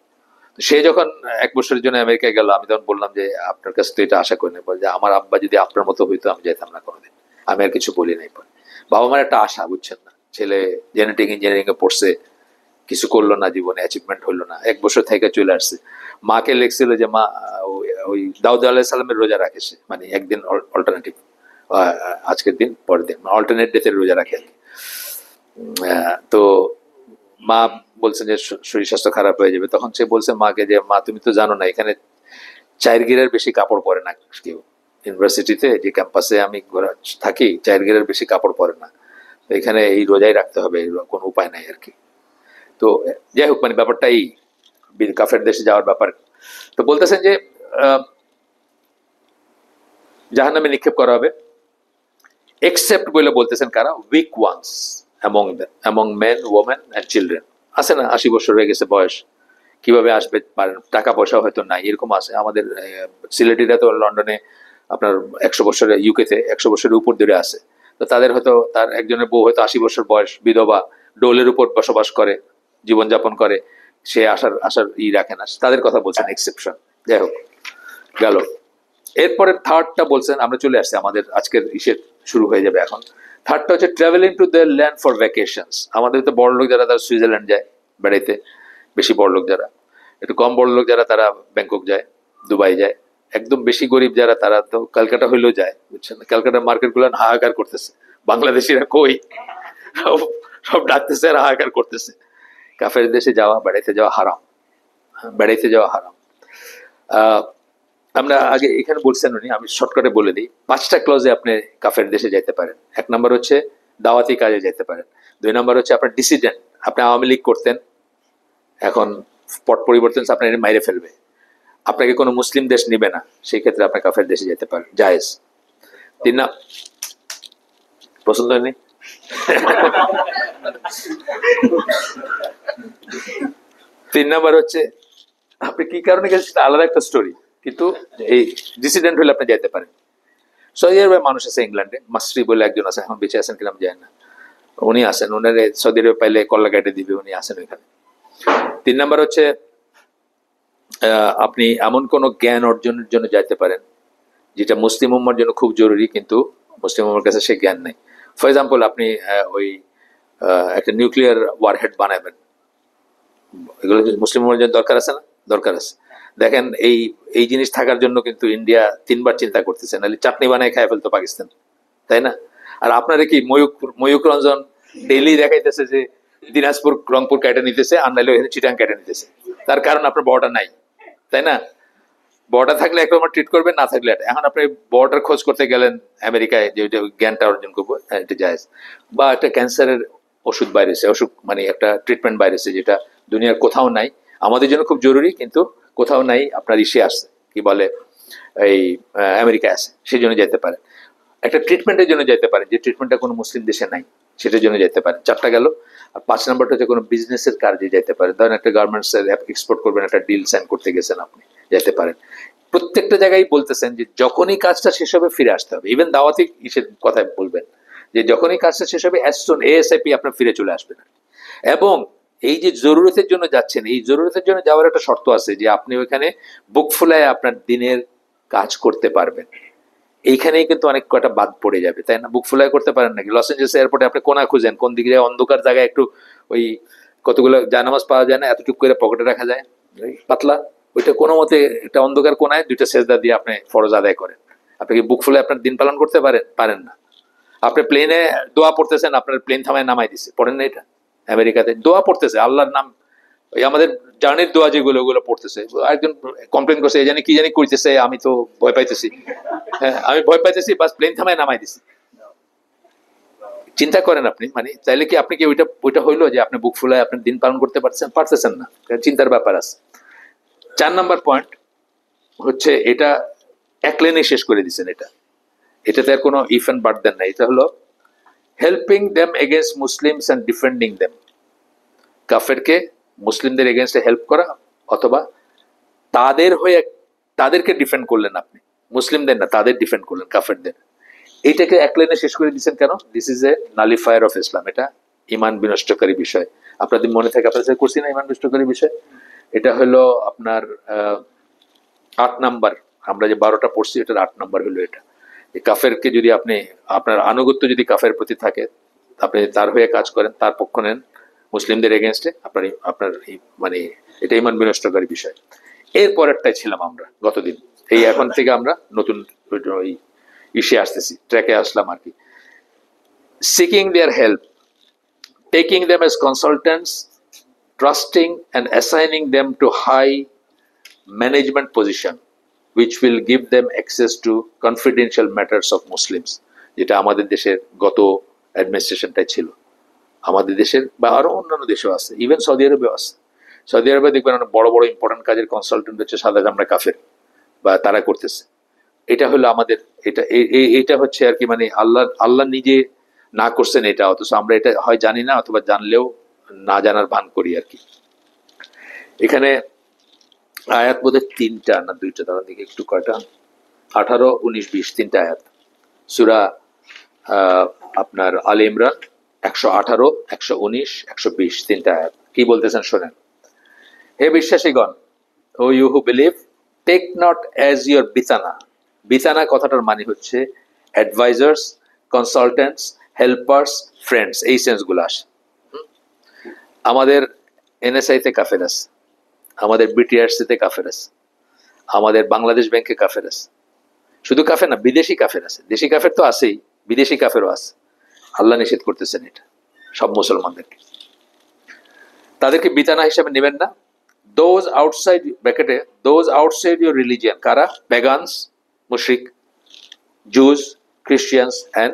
সে যখন 1 বছরের জন্য আমেরিকায় গেল, আমি তখন বললাম যে আপনার কাছে তো এটা আশা করি না, যে আমার আব্বা যদি আপনার মতো হইতো আমি যেতাম না কোনোদিন। আমি আর কিছু বলি নাই। পরে বাবা মার একটা আশা, বুঝছেন না, ছেলে জেনেটিক ইঞ্জিনিয়ারিং এ পড়ছে, কিছু করলো না জীবনে, অ্যাচিভমেন্ট হইলো না, 1 বছর থেকে চলে আসছে। মাকে লিখছিল যে মা ওই দাউদ আলাইহিস সালামের রোজা রাখে সে, মানে একদিন অল্টারনেটিভ, আজকের দিন পরের দিন, অল্টারনেট ডেতে রোজা রাখে আর কি। তো মা বলছেন যে শরীর স্বাস্থ্য খারাপ হয়ে যাবে। তখন সে বলছে মাকে যে মা তুমি তো জানো না এখানে 4 গিরার বেশি কাপড় পরে না কেউ, ইউনিভার্সিটিতে যে ক্যাম্পাসে আমি থাকি 4 গিরার বেশি কাপড় পরে না, তো এখানে এই রোজাই রাখতে হবে, কোনো উপায় নাই আর কি। তো যাই হোক, মানে ব্যাপারটা এই কাফের দেশে যাওয়ার ব্যাপার। তো বলতেছেন যে জাহান্নামে নিক্ষেপ করা হবে, এক্সেপ্ট বলে বলতেছেন কারা, weak ones among men, women and children. আছে না 80 বছর হয়ে গেছে বয়স, কিভাবে আসবে, টাকা পয়সা হয়তো নাই, এরকম আছে। আমাদের সিলেটিরা তো লন্ডনে আপনার 100 বছরে, ইউকেতে 100 বছরের উপর ধরে আছে। তো তাদের হয়তো, তার একজনের বউ হয়তো 80 বছর বয়স, বিধবা, ডোলের উপর বসবাস করে, জীবনযাপন করে, সে আসার রাখে না, তাদের কথা বলছেন এক্সেপশন। যাই হোক, গেল। এরপরে থার্ডটা বলছেন, আমরা চলে আসছি, আমাদের আজকের ইসের শুরু হয়ে যাবে এখন। থার্ডটা হচ্ছে travelling to their land for vacations. আমাদের তো বড় লোক যারা তারা সুইজারল্যান্ড যায় বেড়াইতে, বেশি বড় লোক যারা, একটু কম বড় লোক যারা তারা ব্যাংকক যায়, দুবাই যায়। একদম বেশি গরিব যারা তারা তো ক্যালকাটা হইলেও যায়, বুঝছেন। ক্যালকাটার মার্কেট গুলো হাহাকার করতেছে, বাংলাদেশিরা কই সব ডাকতেছে আর হাহাকার করতেছে। কাফের দেশে যাওয়া, বেড়াইতে যাওয়া হারাম, বেড়াইতে যাওয়া হারাম। আমরা আগে এখানে বলছেন উনি, আমি শর্টকাটে বলে দিই। 5টা ক্লজে আপনি কাফের দেশে যেতে পারেন। 1 নম্বর হচ্ছে দাওয়াতি কাজে যেতে পারেন। 2 নম্বর হচ্ছে আপনার ডিসিডেন্ট, আপনি আওয়ামী লীগ করতেন, এখন পট পরিবর্তন আপনার মাইরে ফেলবে। আপনাকে কোনো মুসলিম দেশ নিবে না, সেই ক্ষেত্রে আপনার কাফের দেশে যেতে পারেন, জায়েজ। তিন না, পছন্দ হয়নি? তিন নাম্বার হচ্ছে আপনি কি কারণে গেছেন সেটা আলাদা একটা স্টোরি, কিন্তু এই ডিসিডেন্ট হলে আপনি যেতে পারেন। সৌদি আরবে মানুষ আছে, ইংল্যান্ডে মাসরি বলে একজন আছে, এখন বেঁচে আছেন কিনা আমি জানি না, উনি আসেন, ওনার সৌদি আরবে পাইলে কল্লা কেটে দিবে, উনি আসেন ওইখানে। তিন নাম্বার হচ্ছে আপনি এমন কোন জ্ঞান অর্জনের জন্য যাইতে পারেন যেটা মুসলিম উম্মার জন্য খুব জরুরি, কিন্তু মুসলিম উম্মার কাছে সে জ্ঞান নেই। ফর এক্সাম্পল, আপনি ওই একটা নিউক্লিয়ার ওয়ারহেড বানাবেন, এগুলো মুসলিম উম্মার জন্য দরকার আছে না? দরকার আছে। দেখেন এই এই জিনিস থাকার জন্য কিন্তু ইন্ডিয়া 3বার চিন্তা করতেছে, নাহলে চাটনি বানায় খায় ফেলতো পাকিস্তান, তাই না? আর আপনারা কি ময়ূক রঞ্জন ডেইলি দেখাইতেছে যে দিনাজপুর রংপুর কেটে নিতেছে, আর নাহলে ওখানে চিটাং কেটে নিতেছে, তার কারণ আপনার বর্ডার নাই, তাই না? বর্ডার থাকলে একরকম ট্রিট করবেন, না থাকলে এখন আপনি বর্ডার খোঁজ করতে গেলেন আমেরিকায়, যে জ্ঞানটা অর্জন করবো, এটা জায়েজ। বা একটা ক্যান্সারের ওষুধ বাইরেছে, অসুখ মানে একটা ট্রিটমেন্ট বাইরেছে যেটা দুনিয়ার কোথাও নাই, আমাদের জন্য খুব জরুরি, কিন্তু কোথাও নাই, আপনার ইসে আসছে, কি বলে, এই আমেরিকায় আছে, সেই জন্য যেতে পারেন। একটা ট্রিটমেন্টের জন্য যেতে পারেন, যে ট্রিটমেন্টটা কোনো মুসলিম দেশে নাই, সেটার জন্য যেতে পারেন। 4টা গেল। আর 5 নাম্বারটা হচ্ছে কোনো বিজনেসের কাজে যেতে পারেন, ধরেন একটা গার্মেন্টস এক্সপোর্ট করবেন, একটা ডিল সাইন করতে গেছেন, আপনি যেতে পারেন। প্রত্যেকটা জায়গায় বলতেছেন যে যখনই কাজটা শেষ হবে ফিরে আসতে হবে, ইভেন দাওয়াতি ইসের কথায় বলবেন যে যখনই কাজটা শেষ হবে এএসআইপি আপনার ফিরে চলে আসবেন। এবং এই যে জরুরতের জন্য যাচ্ছেন, এই জরুরতের জন্য যাওয়ার একটা শর্ত আছে যে আপনি ওইখানে বুক ফুলায় আপনার দিনের কাজ করতে পারবেন। এইখানেই কিন্তু অনেক কটা বাদ পড়ে যাবে, তাই না? বুক ফুলায় করতে পারেন নাকি? লস এঞ্জেলস এয়ারপোর্টে আপনি কোনা খুঁজেন, কোন দিকে যায়, অন্ধকার জায়গায় একটু ওই কতগুলো জানামাজ পাওয়া যায় না, এতটুকু করে পকেটে রাখা যায়, পাতলা, ওইটা কোনো মতে একটা অন্ধকার কোনায় 2টা সেজদা দিয়ে আপনি ফরজ আদায় করেন। আপনি কি বুক ফুলে আপনার দিন পালন করতে পারেন না? আপনি প্লেনে দোয়া পড়তেছেন, আপনার প্লেন থামায় নামাই দিছে, পড়েন না? এটা আমেরিকাতে দোয়া পড়তেছে, আল্লাহর নাম, ওই আমাদের জার্নির দোয়া যেগুলো, ওগুলো পড়তেছে। একজন কমপ্লেন করছে, এই জানি কি জানি করতেছে, আমি তো ভয় পাইতেছি, হ্যাঁ আমি ভয় পাইতেছি, বাস প্লেন থামায় নামাই দিছি। চিন্তা করেন আপনি, মানে তাইলে কি আপনি কি ওইটা হইলো যে আপনি বুক ফুলায় আপনার দিন পালন করতে পারতেছেন না? চিন্তার ব্যাপার আছে। 4 নাম্বার পয়েন্ট হচ্ছে এটা এক লাইনে শেষ করে দিচ্ছেন, এটাতে আর কোনো ইফ এন্ড বাট দেন না। এটা হলো helping them against Muslims and defending them, কাফেরকে মুসলিমদের এগেনস্টে হেল্প করা, অথবা তাদের হয়ে তাদেরকে ডিফেন্ড করলেন আপনি, মুসলিমদের না, তাদের ডিফেন্ড করলেন, কাফেরদের। এইটাকে এক লাইনে শেষ করে দিচ্ছেন কেন? This is a নালিফায়ার of Islam, এটা ইমান বিনষ্টকারী বিষয়। আপনাদের মনে থাকে, আপনাদের করছি না ইমান বিনষ্টকারী বিষয়? এটা হলো আপনার 8 নাম্বার, আমরা যে 12টা পড়ছি এটার 8 নাম্বার হলো এটা। কাফেরকে যদি আপনি, আপনার আনুগত্য যদি কাফের প্রতি থাকে, আপনি তার হয়ে কাজ করেন, তার পক্ষ নেন মুসলিমদের এগেনস্টে, আপনার মানে এটা ইমান বিনষ্টকারী বিষয়। এর পরেরটাই ছিলাম আমরা গতদিন, এই এখন থেকে আমরা নতুন ওই ইসে আসতেছি, ট্র্যাকে আসলাম আর কি। Seeking there help, taking them as consultants, trusting and assigning them to high management position which will give them access to confidential matters of Muslims, যেটা আমাদের দেশের গত অ্যাডমিনিস্ট্রেশনটাই ছিল, আমাদের দেশের বা আরো অন্যান্য দেশেও আছে, ইভেন সৌদি আরবেও আছে। সৌদি আরবে দেখবেন অনেক বড় বড় ইম্পর্টেন্ট কাজের কনসালটেন্ট হচ্ছে সাদা চামড়া কাফের, বা তারা করতেছে। এটা হলো আমাদের, এটা হচ্ছে আর কি, মানে আল্লাহ নিজে না করছেন এটা, অথচ আমরা এটা হয় জানি না, অথবা জানলেও না জানার ভান করি আর কি। এখানে আয়াত বোধহয় 3টা না 2টা, তার দিকে একটু কয়টা, 18, 19, 20, 3টা আয়াত সূরা আপনার আলে ইমরান, 118, 119, 120, 3টা আয়াত। কি বলতেছেন শোনেন। হে বিশ্বাসীগণ, O you who believe, take not as your বিতানা, বিতানা কথাটার মানে হচ্ছে অ্যাডভাইজার্স, কনসালটেন্টস, হেল্পার্স, ফ্রেন্ডস, এই সেন্সগুলো আসে। আমাদের এনএসআই তে কাফের আছে, আমাদের বিটিআরসি তে কাফের আছে, আমাদের বাংলাদেশ ব্যাংকে কাফের আছে। শুধু কাফের না, বিদেশি কাফের আছে, দেশি কাফের তো আছেই, বিদেশি কাফেরও আছে। আল্লাহ নিষেধ করতেছেন এটা সব মুসলমানদেরকে, তাদেরকে বিতানা হিসেবে নেবেন না। দোজ আউটসাইড, ব্র্যাকেটে দোজ আউটসাইড ইউর রিলিজিয়ান, কারা? প্যাগানস, মুশরিক, জুজ, ক্রিশ্চিয়ানস অ্যান্ড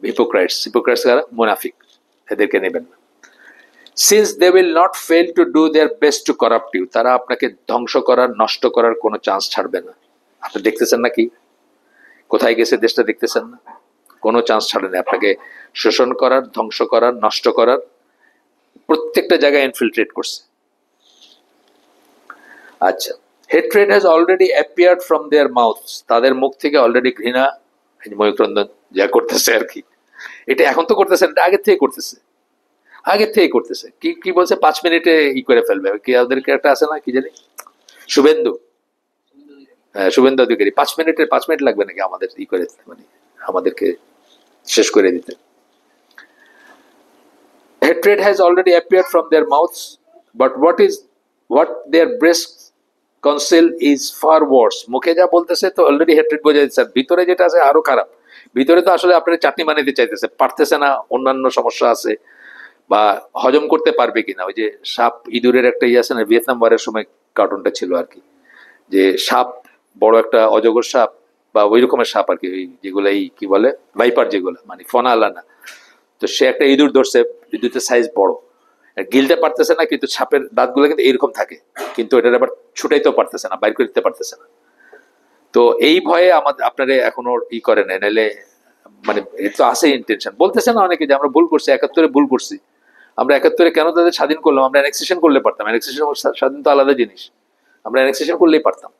হিপোক্রাইটস। হিপোক্রাইটস কারা? মুনাফিক, এদেরকে নেবেন না। Since they will not fail to do their best to corrupt you, তারা আপনাকে ধ্বংস করার, নষ্ট করার কোনো চান্স ছাড়বে না। আপনি দেখতেছেন না কি কোথায় গেছে দেশটা, দেখতেছেন না? কোনো চান্স ছাড়ে না আপনাকে শোষণ করার, ধ্বংস করার, নষ্ট করার, প্রত্যেকটা জায়গায় ইনফিলট্রেট করছে। আচ্ছা, hatred has already appeared from their mouths, তাদের মুখ থেকে অলরেডি ঘৃণা, ময়ূররঞ্জন যা করতেছে আর কি, এটা এখন তো করতেছে, এটা আগের থেকে করতেছে, আগের থেকে করতেছে। কি কি বলছে, 5 মিনিটে ই করে ফেলবে। কি ওদেরকে একটা আছে না, কি জানি, শুভেন্দু, হ্যাঁ শুভেন্দু অধিকারী, 5 মিনিট লাগবে নাকি আমাদের ই করে, মানে আমাদেরকে শেষ করে দিতে। Hatred has already appeared from their mouths, but what their breasts conceal is far worse. মুখে যা বলতেছে তো অলরেডি হেট্রেড বোঝা যাচ্ছে, ভিতরে যেটা আছে আরো খারাপ। ভিতরে তো আসলে আপনার চাটনি বানাইতে চাইতেছে, পারতেছে না, অন্যান্য সমস্যা আছে, বা হজম করতে পারবে কিনা। ওই যে সাপ ইঁদুরের একটা ইয়ে আছে না, ভিয়েতনাম ওয়ারের সময় কার্টুনটা ছিল আর কি, যে সাপ, বড় একটা অজগর সাপ বা ওই রকমের সাপ আর কি, যেগুলো কি বলে ভাইপার, যেগুলো মানে ফনালা না, তো সে একটা ইঁদুর ধরছে, ইঁদুরটার সাইজ বড়, গিলতে পারতেছে না, কিন্তু সাপের দাঁতগুলো কিন্তু এরকম থাকে, কিন্তু এটার আবার ছুটাইতেও পারতেছে না, বাইর করে দিতে পারতেছে না। তো এই ভয়ে আমাদের আপনারা এখনো ই করে নেয়, নাহলে মানে এর তো আছে ইন্টেনশন। বলতেছে না অনেকে যে আমরা ভুল করছি, 71-এ ভুল করছি, আমরা 71-এ কেন তাদের স্বাধীন করলাম, আমরা অ্যানেক্সেশন করলে পারতাম, অ্যানেক্সেশন স্বাধীন তো আলাদা জিনিস, আমরা অ্যানেক্সেশন করলেই পারতাম।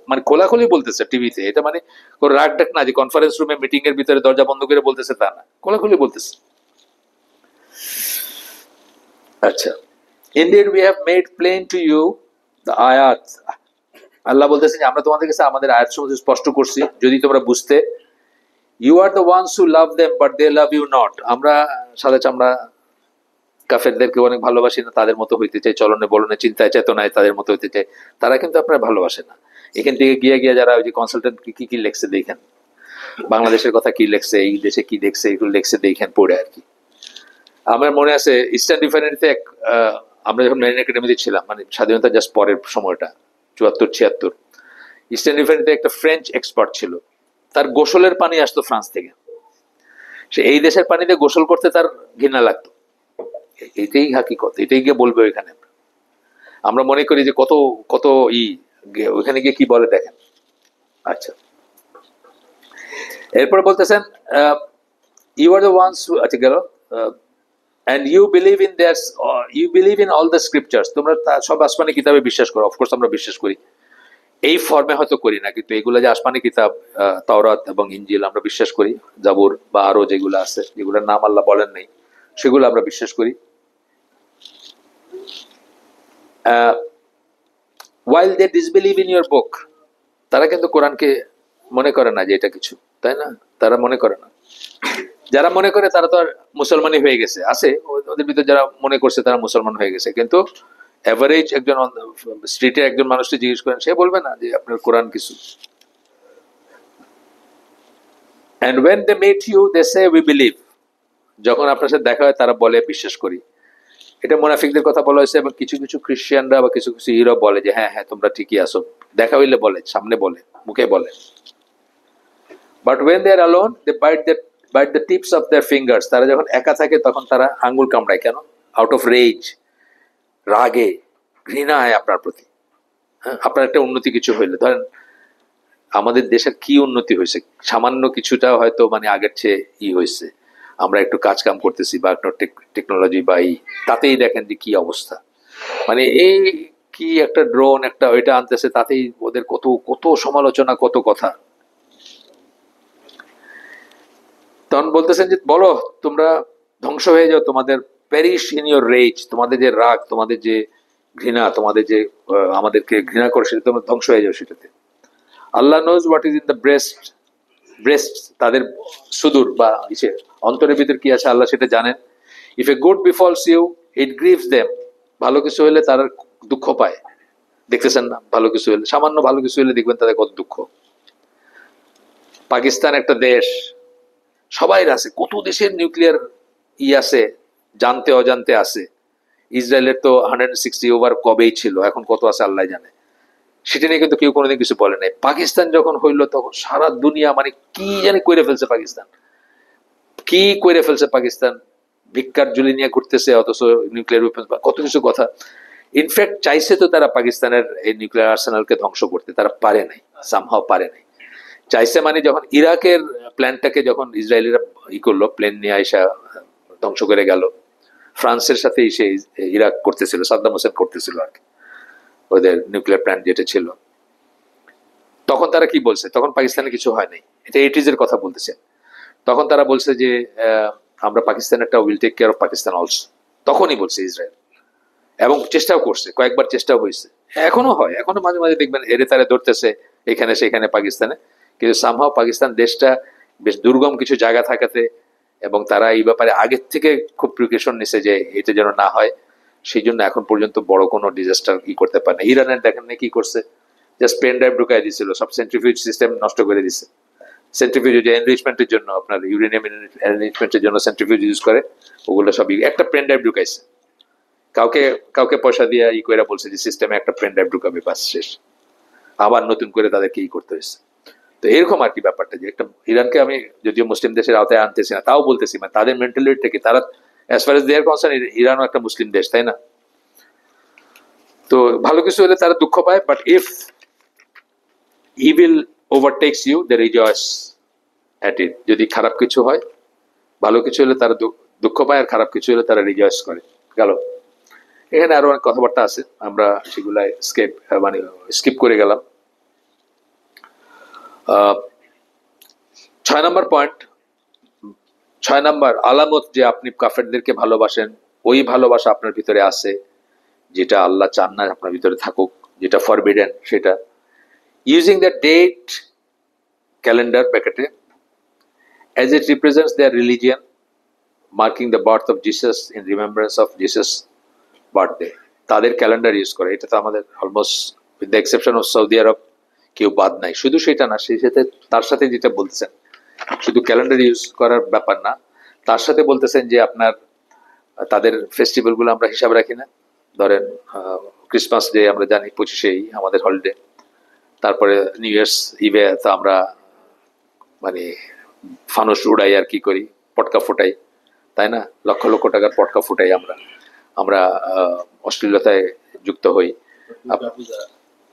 মানে খোলাখুলি বলতেছে টিভিতে, এটা মানে কোনো রাগ ডাক না যে কনফারেন্স রুমে মিটিং এর ভিতরে দরজা বন্ধ করে বলতেছে, তা না, খোলাখুলি বলতেছে। আচ্ছা, indeed we have made plain to you the ayat, আল্লাহ বলতেছেন যে আমরা তোমাদের কাছে আমাদের আয়াত সমূহ স্পষ্ট করছি যদি তোমরা বুঝতে। You are the ones who love them but they love you not, আমরা সাদা চামড়া কাফেরদেরকে অনেক ভালোবাসি না, তাদের মতো হইতে চাই, চলনে বলনে চিন্তায় চেতনায় তাদের মতো হইতে চাই, তারা কিন্তু আপনার ভালোবাসে না। এখান থেকে গিয়ে গিয়ে যারা ওই যে কনসালটেন্ট কি কি লেখছে দেখেন, বাংলাদেশের কথা কি লেখছে, এই দেশে কি দেখছে, এগুলো লেখছে দেখেন পড়ে আর কি। আমার মনে আছে ইস্টার্ন রিফাইনারিতে এক আমরা যখন মেরিন একাডেমিতে ছিলাম, মানে স্বাধীনতা জাস্ট পরের সময়টা, 74-76, ইস্টার্ন রিফাইনারিতে একটা ফ্রেঞ্চ এক্সপার্ট ছিল, তার গোসলের পানি আসতো ফ্রান্স থেকে, সে এই দেশের পানিতে গোসল করতে তার ঘৃণা লাগতো। এটাই হাকিকত, এটাই গিয়ে বলবে ওইখানে। আমরা মনে করি যে কত কত ওইখানে গিয়ে কি বলে দেখেন। আচ্ছা, এরপরে বলতেছেন ইউ আর দ্য ওয়ান্স, আচ্ছা গেল, and you believe in all the scriptures, তোমরা সব আসমানি কিতাবে বিশ্বাস করো। অফকোর্স আমরা বিশ্বাস করি, এই ফর্মে হয়তো করি না, কিন্তু এগুলো যে আসমানি কিতাব, তাওরাত এবং ইনজিল আমরা বিশ্বাস করি, জাবুর বা আরো যেগুলো আছে, যেগুলোর নাম আল্লাহ বলেন নাই, সেগুলো আমরা বিশ্বাস করি। while they disbelieve in your book, তারা কিন্তু কোরআনকে মনে করে না যে এটা কিছু, তাই না? তারা মনে করে না। যারা মনে করে তারা তো আর মুসলমানই হয়ে গেছে, আছে ওদের ভিতরে যারা মনে করছে তারা মুসলমান হয়ে গেছে, কিন্তু এভারেজ একজন স্ট্রিটে একজন মানুষকে জিজ্ঞেস করেন, সে বলবে না যে আপনার কোরআন কিছু। and when they meet you they say we believe, যখন আপনার সাথে দেখা হয় তারা বলে বিশ্বাস করি। এটা মুনাফিকদের কথা বলা হয়েছে, এবং কিছু কিছু খ্রিস্টানরা বা কিছু কিছু ইউরোপ বলে যে হ্যাঁ হ্যাঁ তোমরা ঠিকই আসো, দেখা হইলে বলে, সামনে বলে, মুখে বলে। but when they are alone they bite the tips of their fingers, তারা যখন একা থাকে তখন তারা আঙ্গুল কামড়ায়। কেন? আউট অফ রেজ, রাগে, ঘৃণায় আপনার প্রতি। হ্যাঁ, আপনার একটা উন্নতি কিছু হইলে, ধরেন আমাদের দেশের কি উন্নতি হয়েছে, সামান্য কিছুটা হয়তো মানে আগের চেয়ে হয়েছে, আমরা একটু কাজ কাম করতেছি বা একটা টেকনোলজি বা তাতেই দেখেন যে কি অবস্থা, মানে এই কি একটা ড্রোন একটা ওইটা আনতেছে, তাতেই ওদের কত কত সমালোচনা, কত কথা। তখন বলতেছেন যে বলো তোমরা ধ্বংস হয়ে যাও, তোমাদের প্যারিশ ইন ইউর রেজ, তোমাদের যে রাগ, তোমাদের যে ঘৃণা, তোমাদের যে আমাদেরকে ঘৃণা করে, সেটা তোমরা ধ্বংস হয়ে যাও সেটাতে। Allah knows what is in the breast, তাদের সুদূর বা অন্তরের ভিতর কি আছে আল্লাহ সেটা জানেন। If a good befalls you it grieves them, ভালো কিছু হলে তারা দুঃখ পায়। দেখতেছেন না, ভালো কিছু হলে, সামান্য ভালো কিছু হলে দেখবেন তাদের কত দুঃখ। পাকিস্তান একটা দেশ, সবাই আছে, কত দেশের নিউক্লিয়ার আছে, জানতে অজান্তে আছে। ইসরায়েলের তো 160 ওভার কবেই ছিল, এখন কত আছে আল্লাহ জানে, সেটা নিয়ে কিন্তু কেউ কোনোদিন কিছু বলে নাই। পাকিস্তান যখন হইলো তখন সারা দুনিয়া মানে কি জানি করে ফেলছে পাকিস্তান, কি করে ফেলছে পাকিস্তান, ভিক্ষার ঝুলি নিয়ে ঘুরতেছে, অথচ নিউক্লিয়ার ওয়েপন্স বা কত কিছু কথা। ইনফ্যাক্ট চাইছে তো তারা পাকিস্তানের এই নিউক্লিয়ার আর্সেনালকে ধ্বংস করতে, তারা পারে নাই, সামহাও পারে নাই। চাইছে মানে যখন ইরাকের প্ল্যানটাকে যখন ইসরায়েলিরা করলো, প্লেন নিয়ে আইসা ধ্বংস করে গেল, ফ্রান্সের সাথে সে ইরাক করতেছিল, সাদ্দাম হোসেন করতেছিল আর কি, ওদের নিউক্লিয়ার প্ল্যান্ট যেটা ছিল। তখন তারা কি বলছে, তখন পাকিস্তানে কিছু হয় নাই, এটা 80s এর কথা বলতেছে। তখন তারা বলছে যে আমরা পাকিস্তানেরটা will take care of Pakistan also, তখনই বলছে ইসরায়েল। এবং চেষ্টাও করছে, কয়েকবার চেষ্টাও হয়েছে, এখনো হয়, এখনো মাঝে মাঝে দেখবেন এরে তারে ধরতেছে এখানে সেখানে পাকিস্তানে। কিন্তু সামহাও পাকিস্তান দেশটা বেশ দুর্গম কিছু জায়গা থাকাতে, এবং তারা এই ব্যাপারে আগের থেকে খুব প্রিকশন নিছে যে এটা যেন না হয়, সেই জন্য এখন পর্যন্ত বড় কোনো ডিজাস্টার করতে পারে না। ইরানের দেখেন না কি করছে, জাস্ট পেন ড্রাইভ ঢুকাই দিয়েছিল, সব সেন্ট্রিফিউজ সিস্টেম নষ্ট করে দিছে। সেন্ট্রিফিউজ যে এনরিচমেন্টের জন্য, আপনার ইউরেনিয়াম এনরিচমেন্টের জন্য সেন্ট্রিফিউজ ইউজ করে, ওগুলো সব একটা পেন ড্রাইভ ঢুকাইছে, কাউকে কাউকে পয়সা দিয়ে করে বলছে যে সিস্টেমে একটা পেন ড্রাইভ ঢুকাবে, বাস শেষ। আবার নতুন করে তাদেরকে করতে হয়েছে। তো এরকম আর কি ব্যাপারটা, যে একটা ইরানকে আমি যদিও মুসলিম দেশের আওতায় আনতেছি না, তাও বলতেছি মানে তাদের মেন্টালিটি থেকে তারা, অ্যাজ ফার এজ দেয়ার কনসার্ন, ইরানও একটা মুসলিম দেশ, তাই না? তো ভালো কিছু হলে তারা দুঃখ পায়, but if evil overtakes you they rejoice at it. যদি খারাপ কিছু হয়, ভালো কিছু হলে তারা দুঃখ পায়, আর খারাপ কিছু হলে তারা রিজয়েস করে। গেল, এখানে আরো অনেক কথাবার্তা আছে, আমরা সেগুলাই স্কিপ করে গেলাম। 6 নম্বর পয়েন্ট, 6 নম্বর আলামত যে আপনি কাফেরদেরকে ভালোবাসেন, ওই ভালোবাসা আপনার ভিতরে আছে যেটা আল্লাহ চান না আপনার ভিতরে থাকুক, যেটা ফরবিডেন সেটা। ইউজিং দ্য ডেট ক্যালেন্ডার ব্র্যাকেটে as it represents their religion, marking the birth of Jesus in remembrance of Jesus birthday, তাদের ক্যালেন্ডার ইউজ করে। এটা তো আমাদের almost with the exception of Saudi Arab কেউ বাদ নাই। শুধু সেটা না, সেই সাথে তার সাথে যেটা বলতেছেন, শুধু ক্যালেন্ডার ইউজ করার ব্যাপার না, তার সাথে বলতেছেন যে আপনার তাদের ফেস্টিভ্যাল গুলো আমরা হিসাব রাখি না। ধরেন ক্রিসমাস ডে আমরা জানি 25 আমাদের হলিডে, তারপরে নিউ ইয়ার্স ইভে তো আমরা মানে ফানুস উড়াই আর কি করি, পটকা ফুটাই, তাই না? লক্ষ লক্ষ টাকার পটকা ফুটাই আমরা। আমরা অশ্লীলতায় যুক্ত হই।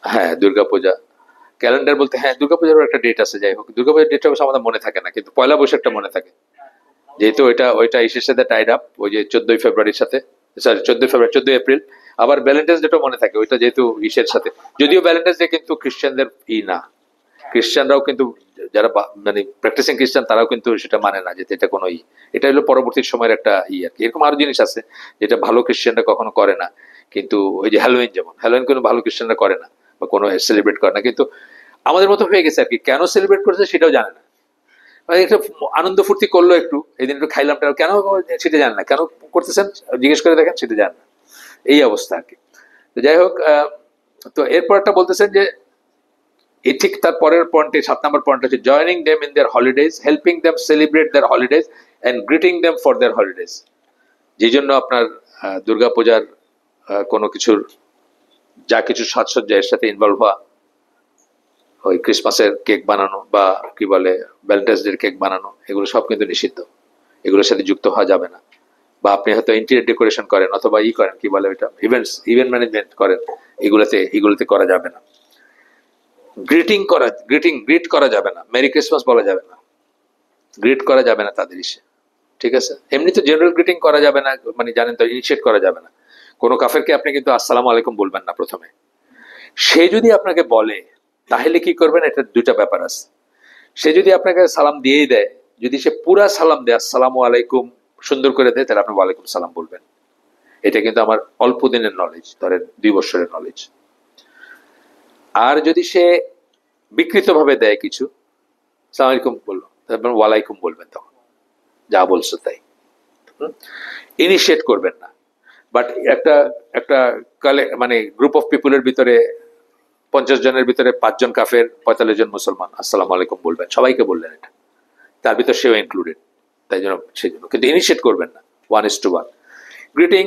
হ্যাঁ, দুর্গাপূজা, ক্যালেন্ডার বলতে, হ্যাঁ দুর্গাপূজারও একটা ডেট আছে, যাই হোক দুর্গাপূজার ডেটটা অবশ্য আমাদের মনে থাকে না, কিন্তু পয়লা বৈশাখটা মনে থাকে, যেহেতু ওইটা ইসের সাথে টাইড আপ, ওই যে 14 ফেব্রুয়ারির সাথে, সরি 14 এপ্রিল। আবার ভ্যালেন্টাইন্স ডেটাও মনে থাকে, ওইটা যেহেতু ইসের সাথে, যদিও ভ্যালেন্টাইন্স ডে কিন্তু খ্রিস্টানদের না, খ্রিস্টানরাও কিন্তু যারা মানে প্র্যাকটিসিং খ্রিস্টান তারাও কিন্তু সেটা মানে না, যে এটা কোনো এটা হলো পরবর্তী সময়ের একটা আর কি। এরকম আরো জিনিস আছে যেটা ভালো খ্রিস্টানরা কখনো করে না, কিন্তু ওই যে হ্যালোইন, যেমন হ্যালোইন কোনো ভালো খ্রিস্টানরা করে না বা কোনো সেলিব্রেট করে না, কিন্তু আমাদের মতো হয়ে গেছে আর কি। কেন সেলিব্রেট করেছে সেটাও জানে না, মানে একটা আনন্দ ফুর্তি করলো একটু, এই দিন একটু খাইলাম, কেন সেটা জানে না, কেন করতেছেন জিজ্ঞেস করে দেখেন, সেটা জানে না, এই অবস্থা আর কি। তো যাই হোক, তো এরপর একটা বলতেছেন যে ঠিক তার পরের পয়েন্টে 7 নম্বর পয়েন্ট হচ্ছে joining them in their holidays, helping them celebrate their holidays and greeting them for their holidays. যে জন্য আপনার দুর্গাপূজার কোনো কিছুর যা কিছু সাজসজ্জা এর সাথে ইনভলভ হওয়া, ওই ক্রিসমাসের কেক বানানো বা কি বলে ভ্যালেন্টাইন্স ডে কেক বানানো, এগুলো সব কিন্তু নিষিদ্ধ, এগুলোর সাথে যুক্ত হওয়া যাবে না। বা আপনি হয়তো ইন্টেরিয়র ডেকোরেশন করেন অথবা করেন কি বলে ওইটা ইভেন্ট ম্যানেজমেন্ট করেন, এগুলোতে করা যাবে না। গ্রিট করা যাবে না, মেরি ক্রিসমাস বলা যাবে না, গ্রিট করা যাবে না তাদের ইসে, ঠিক আছে? এমনি তো জেনারেল গ্রিটিং করা যাবে না, মানে জানেন তো, ইনিশিয়েট করা যাবে না। কোনো কাফেরকে আপনি কিন্তু আসসালামু আলাইকুম বলবেন না প্রথমে। সে যদি আপনাকে বলে তাহলে কি করবেন, এটা দুইটা ব্যাপার আছে। সে যদি আপনাকে সালাম দিয়েই দেয়, যদি সে পুরা সালাম দেয় আসসালামু আলাইকুম সুন্দর করে দেয়, তাহলে আপনি ওয়ালাইকুম সালাম বলবেন। এটা কিন্তু আমার অল্প দিনের নলেজ, ধরেন 2 বছরের নলেজ। আর যদি সে বিকৃত ভাবে দেয় কিছু, সালাম আলাইকুম বললো, তারপর ওয়ালাইকুম বলবেন, তখন যা বলছো তাই, ইনিশিয়েট করবেন না। বাট একটা মানে গ্রুপ অফ পিপুলের ভিতরে 50 জনের ভিতরে 5 জন কাফের, 45 জন মুসলমান, আসসালামু আলাইকুম বলবেন, সবাইকে বললেন, এটা তার ভিতর সেও ইনক্লুডেড, তাই জন্য সেজন্য কিন্তু ইনিশিয়েট করবেন না 1:1 গ্রিটিং,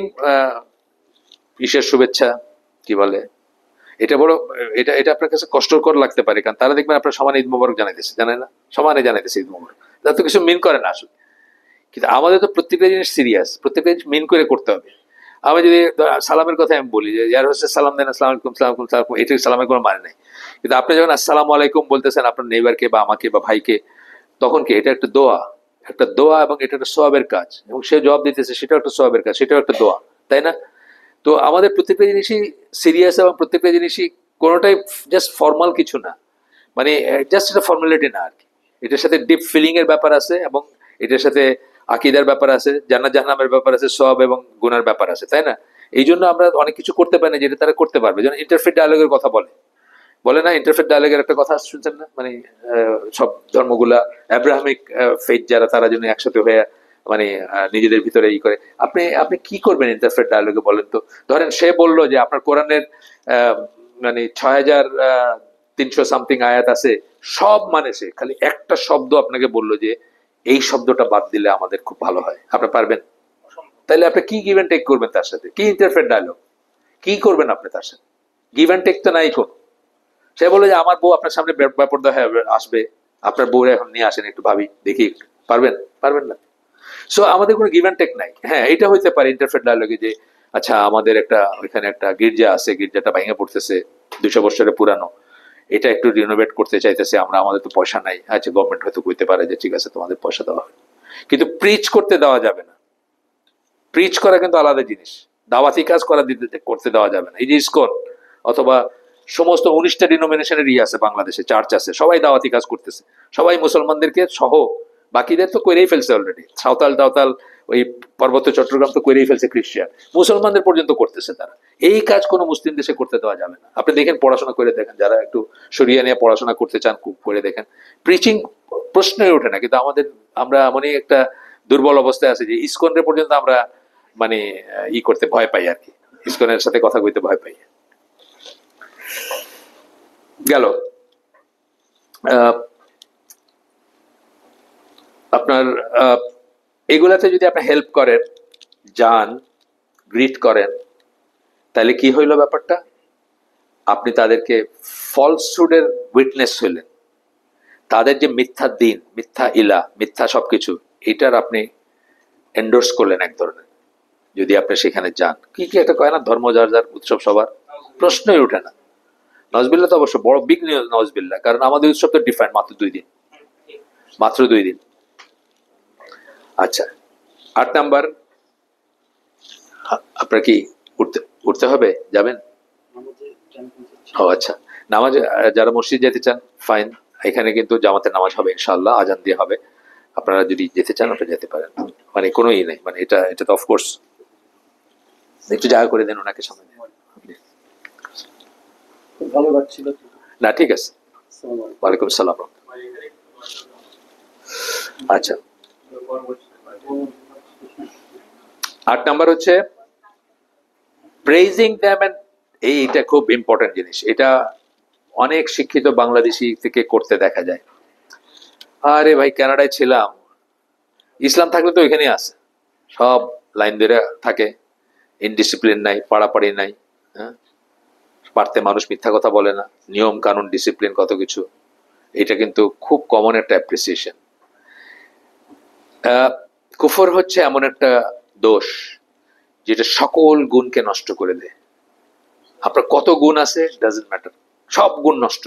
ঈশের শুভেচ্ছা কি বলে, এটা বড়, এটা আপনার কাছে কষ্টকর লাগতে পারে, কারণ তারা দেখবেন আপনার সমান ঈদ মোবারক জানাইতেছে, জানে না, সমানে জানাইতেছে ঈদ মোবারক, তারা তো কিছু মিন করে না আসলে। কিন্তু আমাদের তো প্রত্যেকটা জিনিস সিরিয়াস, প্রত্যেকটা জিনিস মেন করে করতে হবে। আমি যদি সালামের কথা আমি বলি যে ইয়ার হচ্ছে সালাম দেন, আসসালামু আলাইকুম, সালাম আলাইকুম, সালাম, এটা সালামের কোনো মানে নেই। কিন্তু আপনি যখন আসসালামু আলাইকুম বলতেছেন আপনার নেইবারকে বা আমাকে বা ভাইকে, তখন কি এটা একটা দোয়া, একটা দোয়া, এবং এটা একটা সওয়াবের কাজ, এবং সে জবাব দিতেছে সেটাও একটা সওয়াবের কাজ, সেটাও একটা দোয়া, তাই না? তো আমাদের প্রত্যেকটা জিনিসই সিরিয়াস, এবং প্রত্যেকটা জিনিসই কোনোটাই জাস্ট ফর্মাল কিছু না, মানে জাস্ট এটা ফর্মালিটি না আর কি। এটার সাথে ডিপ ফিলিং এর ব্যাপার আছে, এবং এটার সাথে আকিদার ব্যাপার আছে, জান্নাত জাহান্নামের ব্যাপার আছে, সওয়াব এবং গুনার ব্যাপার আছে, তাই না? এই জন্য আমরা অনেক কিছু করতে পারি না যেটা তারা করতে পারবে। যেমন ইন্টারফেথ ডায়ালগের কথা বলে, বলে না, ইন্টারফেথ ডায়ালগের একটা কথা শুনছেন না, মানে সব ধর্মগুলা, আব্রাহামিক ফেথ যারা, তারা যেন একসাথে হয়ে মানে নিজেদের ভিতরে ই করে। আপনি আপনি কি করবেন ইন্টারফেথ ডায়ালগে বলেন তো? ধরেন সে বললো যে আপনার কোরআনের মানে 6,300 সামথিং আয়াত আছে, সব মানে সে খালি একটা শব্দ আপনাকে বললো যে এই শব্দটা বাদ দিলে আমাদের খুব ভালো হয়, আপনি পারবেন? তাহলে আপনি কি গিভ এন্ড টেক করবেন তার সাথে? কি ইন্টারফেথ ডায়ালগ কি করবেন আপনি তার সাথে? গিভ এন্ড টেক তো নাই কোনো। সে বলে যে আমার বউ আপনার সামনে বেপরদা হয়ে আসবে, আপনার বউ এখন নিয়ে আসেন একটু ভাবি দেখি, পারবেন? পারবেন না। সো আমাদের কোনো গিভ এন্ড টেক নাই। হ্যাঁ, এটা হইতে পারে ইন্টারফেথ ডায়ালগে যে আচ্ছা আমাদের একটা ওইখানে একটা গির্জা আছে, গির্জাটা ভেঙে পড়তেছে, 200 বছরের পুরানো, এটা একটু রিনোভেট করতে চাইতেছে আমরা, আমাদের তো পয়সা নাই। আচ্ছা, গভর্নমেন্ট হয়তো কইতে পারে যে ঠিক আছে তোমাদের পয়সা দেওয়া হবে, কিন্তু প্রিচ করতে দেওয়া যাবে না। প্রিচ করা কিন্তু আলাদা জিনিস, দাওয়াতি কাজ করা করতে দেওয়া যাবে না। এই যে ইসকন অথবা সমস্ত 19টা ডিনোমিনেশনের আছে বাংলাদেশে, চার্চ আছে, সবাই দাওয়াতি কাজ করতেছে, সবাই মুসলমানদেরকে সহ, বাকিদের তো করেই ফেলছে অলরেডি, সাঁওতাল টাওতাল ওই পার্বত্য চট্টগ্রাম তো করেই ফেলছে খ্রিস্টান, মুসলমানদের পর্যন্ত করতেছে তারা। এই কাজ কোনো মুসলিম দেশে করতে দেওয়া যাবে না। আপনি দেখেন, পড়াশোনা করে দেখেন, যারা একটু শরিয়া নিয়ে পড়াশোনা করতে চান করে দেখেন, প্রিচিং প্রশ্নই ওঠে না। কিন্তু আমাদের, আমরা এমনই একটা দুর্বল অবস্থায় আছে যে ইসকনের পর্যন্ত আমরা মানে ই করতে ভয় পাই আর কি, ইসকনের সাথে কথা কইতে ভয় পাই। গেল আপনার এগুলাতে যদি আপনি হেল্প করেন, যান, গ্রিট করেন, তাহলে কি হইল ব্যাপারটা? আপনি তাদেরকে ফলসহুডের উইটনেস হইলেন, তাদের যে মিথ্যা দিন, মিথ্যা ইলা, মিথ্যা সবকিছু, এটার আপনি এন্ডোর্স করলেন এক ধরনের। যদি আপনি সেখানে যান, কি কি একটা কয় না, ধর্ম যার যার, উৎসব সবার, প্রশ্নই ওঠে না। নজবিল্লা তো অবশ্য বড় বিগ নিউজ নজবিল্লা, কারণ আমাদের উৎসব তো ডিফারেন্ট, মাত্র 2 দিন, মাত্র 2 দিন। আচ্ছা, 8 নাম্বার, আপনার কি উঠতে উঠতে হবে, যাবেন? ও আচ্ছা, নামাজ যারা মসজিদ যেতে চান ফাইন, এখানে কিন্তু জামাতের নামাজ হবে ইনশাআল্লাহ, আজান দিয়ে হবে। আপনারা যদি যেতে চান আপনারা যেতে পারেন, মানে কোনো ই নেই, মানে এটা এটা তো অফকোর্স একটু জায়গা করে দেন ওনাকে সামনে। ভালো লাগছিল। না ঠিক আছে, ওয়ালাইকুম সালাম। আচ্ছা, 8 নাম্বার হচ্ছে প্রেজিং দ্যাম, এন্ড এইটা খুব ইম্পর্টেন্ট জিনিস, এটা অনেক শিক্ষিত বাংলাদেশি থেকে করতে দেখা যায়। আরে ভাই, কানাডায় ছিলাম, ইসলাম থাকলে তো এখানে আছে, সব লাইন ধরে থাকে, ইনডিসিপ্লিন নাই, পাড়াপাড়ি নাই, হ্যাঁ, পারতে মানুষ মিথ্যা কথা বলে না, নিয়ম কানুন ডিসিপ্লিন কত কিছু, এটা কিন্তু খুব কমন একটা অ্যাপ্রিসিয়েশন। কুফর হচ্ছে এমন একটা দোষ যেটা সকল গুণকে নষ্ট করে দেয়। আপনার কত গুণ আছে ডাজন্ট ম্যাটার, সব গুণ নষ্ট।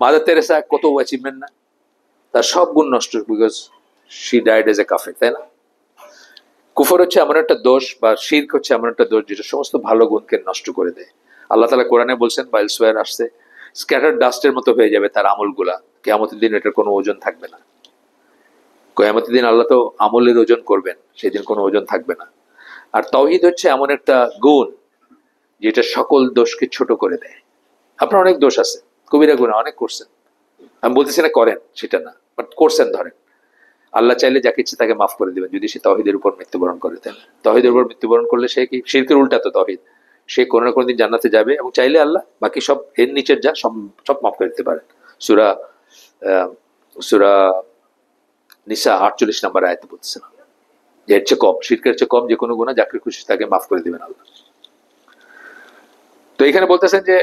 মাদার তেরেসা কত অ্যাচিভমেন্ট না, তার সব গুণ নষ্ট, because she died as a কাফের, তাই না? কুফর হচ্ছে এমন একটা দোষ, বা শিরক হচ্ছে এমন একটা দোষ যেটা সমস্ত ভালো গুণকে নষ্ট করে দেয়। আল্লাহ তাআলা কোরআনে বলছেন, বা এলসওয়্যার আসছে, স্ক্যাটার ডাস্টের মতো হয়ে যাবে তার আমলগুলা, কিয়ামতের দিন এটার কোনো ওজন থাকবে না। কিয়ামতের দিন আল্লাহ তো আমলের ওজন করবেন, সেদিন কোনো ওজন থাকবে না। আর তাওহীদ হচ্ছে এমন একটা গুণ যেটা সকল দোষকে ছোট করে দেয়। আপনার অনেক দোষ আছে, কবিরা গুনাহ অনেক করছেন, আমি বলতেছি না করেন, সেটা না, বাট করছেন। ধরেন আল্লাহ চাইলে যাকে ইচ্ছে তাকে মাফ করে দিবেন যদি সে তাওহীদের উপর মৃত্যুবরণ করে দেন। তাওহীদের উপর মৃত্যুবরণ করলে সে কি শিরকের উল্টা তো তাওহীদ, সে কোনো না কোনো দিন জান্নাতে যাবে, এবং চাইলে আল্লাহ বাকি সব এর নিচের যা সব সব মাফ করে দিতে পারেন। সূরা সূরা নিসা 48 নম্বর আয়াতে বলছেন যে এর চেয়ে কম, শিরকের চেয়ে কম যে কোনো গুনাহ যাকে খুশি তাকে মাফ করে দিবেন আল্লাহ। তো এখানে বলতেছেন যে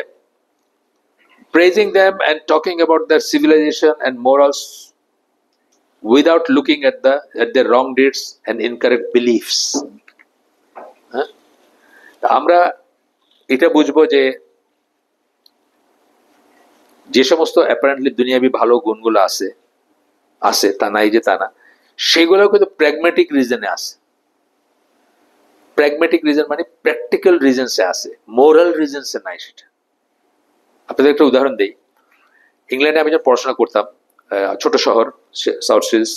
praising them and talking about their civilization and morals without looking at their wrong deeds and incorrect beliefs. হ্যাঁ, তা আমরা এটা বুঝবো যে যে সমস্ত অ্যাপারেন্টলি দুনিয়াবি ভালো গুণগুলো আছে তা নাই যে তা না, সেগুলো কিন্তু প্র্যাগম্যাটিক রিজনে আছে। প্র্যাগম্যাটিক রিজন মানে প্র্যাকটিক্যাল রিজনসে আছে, মোরাল রিজনসে নাই সেটা। আপনাদের একটা উদাহরণ দেই। ইংল্যান্ডে আমি যখন পড়াশোনা করতাম, ছোট শহর সাউথ সিলস,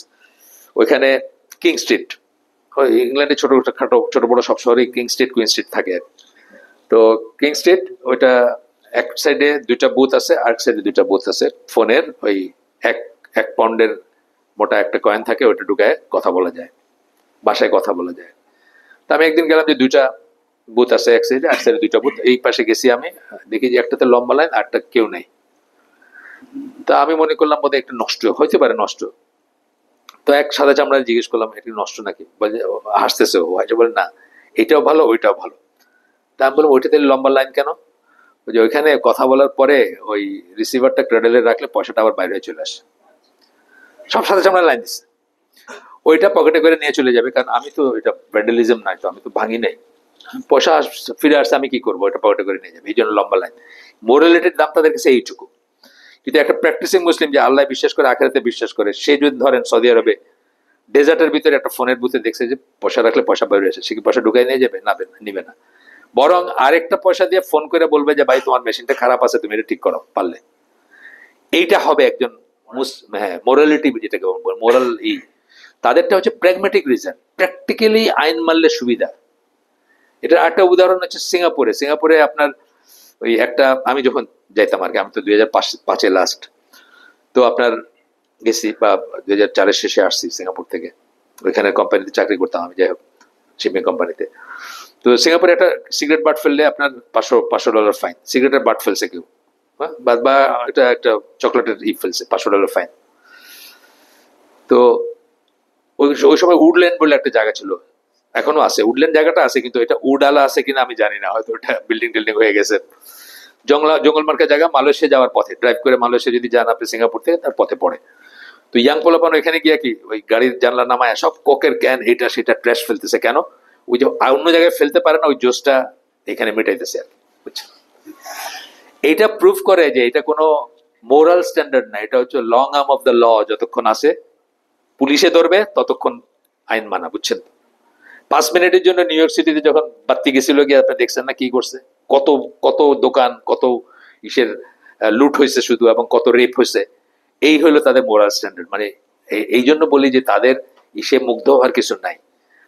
ওইখানে কিং স্ট্রিট, ইংল্যান্ডে ছোট বড় সব শহরে কিং স্ট্রিট কুইন স্ট্রিট থাকে। তো কিং স্ট্রিট ওইটা এক সাইডে দুইটা বুথ আছে, আরেক সাইডে দুইটা বুথ আছে ফোনের। ওই এক পাউন্ডের মোটা একটা কয়েন থাকে, ওইটা ঢুকায় কথা বলা যায়, বাসায় কথা বলা যায়। তা আমি একদিন গেলাম যে দুইটা বুথ আছে এক সাইডে দুইটা বুথ। এই পাশে গেছি, আমি দেখি যে একটাতে লম্বা লাইন, আরটা কেউ নেই। তা আমি মনে করলাম বোধহয় একটু নষ্ট হইতে পারে, নষ্ট। তো এক সাদা চামড়া জিজ্ঞেস করলাম এটা নষ্ট নাকি, হাসতেছে ও, বলে না এটাও ভালো ওইটাও ভালো। তা আমি বললাম ওইটাতে লম্বা লাইন কেন? যে ওইখানে কথা বলার পরে ওই রিসিভারটা ক্রেডেলে রাখলে পয়সাটা আবার বাইরে চলে আসে। সব সাদা চামড়া লাইন দিচ্ছে, ওইটা পকেটে করে নিয়ে চলে যাবে। কারণ আমি তো এটা ভ্যান্ডালিজম নাই, তো আমি তো ভাঙি নাই, পয়সা ফিরে আসছে, আমি কি করবো, এটা পকেটে করে নিয়ে যাবে, এই জন্য লম্বা লাইন। মোরালিটির দাম তাদের কাছে এইটুকু। কিন্তু একটা প্র্যাকটিসিং মুসলিম যে আল্লাহ বিশ্বাস করে, আখেরাতে বিশ্বাস করে, সে যদি ধরেন সৌদি আরবে ডেজার্টের ভিতরে একটা ফোনের বুথে দেখছে যে পয়সা রাখলে পয়সা বাইরে আসে, সে কি পয়সা ঢুকাই নিয়ে যাবে? না, নিবে না। বরং আরেকটা পয়সা দিয়ে ফোন করে বলবে যে ভাই তোমার মেশিনটা খারাপ আছে, তুমি এটা ঠিক করো পারলে। এইটা হবে একজন মোরালিটি, যেটাকে মোরাল। তাদেরটা হচ্ছে প্র্যাগম্যাটিক রিজন, প্র্যাকটিক্যালি আইন মানলে সুবিধা। এটার একটা উদাহরণ হচ্ছে সিঙ্গাপুরে আপনার ওই একটা, আমি যখন যাইতাম আর কি, আমি তো 2005-এ লাস্ট, তো আপনার গেছি বা 2004-এর শেষে আসছি সিঙ্গাপুর থেকে। ওইখানে কোম্পানিতে চাকরি করতাম আমি, যাই হোক শিপিং কোম্পানিতে। তো সিঙ্গাপুরে একটা সিগারেট বাট ফেললে আপনার $500 ফাইন। সিগারেটের বাট ফেলছে কেউ, বা এটা একটা চকলেটের ফেলছে, $500 ফাইন। তো ওই সময় উডল্যান্ড বলে একটা জায়গা ছিল, এখনো আছে উডল্যান্ড জায়গাটা আছে, কিন্তু এটা উডালা আছে কিনা আমি জানি না, হয়তো ওটা বিল্ডিং হয়ে গেছে। জঙ্গল মার্কা জায়গা, মালয়েশিয়া যাওয়ার পথে, ড্রাইভ করে মালয়েশিয়া যদি যান আপনি সিঙ্গাপুর থেকে, তার পথে পড়ে। তো ইয়াং পোলাপান ওইখানে গিয়ে কি ওই গাড়ির জানলা নামায় সব কোকের ক্যান এটা সেটা ট্র্যাশ ফেলতেছে। কেন? ওই যে অন্য জায়গায় ফেলতে পারে না, ওই জোসটা এখানে মেটাইতেছে আর কি, বুঝছেন? এইটা প্রুফ করে যে এটা কোনো মোরাল স্ট্যান্ডার্ড না, এটা হচ্ছে long arm of the law. যতক্ষণ আছে পুলিশে ধরবে ততক্ষণ আইন মানা, বুঝছেন? 5 মিনিটের জন্য নিউ ইয়র্ক সিটিতে যখন বাত্তি গেছিল, গিয়ে আপনি দেখছেন না কি করছে, কত কত দোকান, কত ইসের লুট হয়েছে শুধু, এবং কত রেপ হয়েছে। এই হলো তাদের মোরাল স্ট্যান্ডার্ড। মানে এই জন্য বলি যে তাদের ইসে মুগ্ধ হওয়ার কিছু নাই।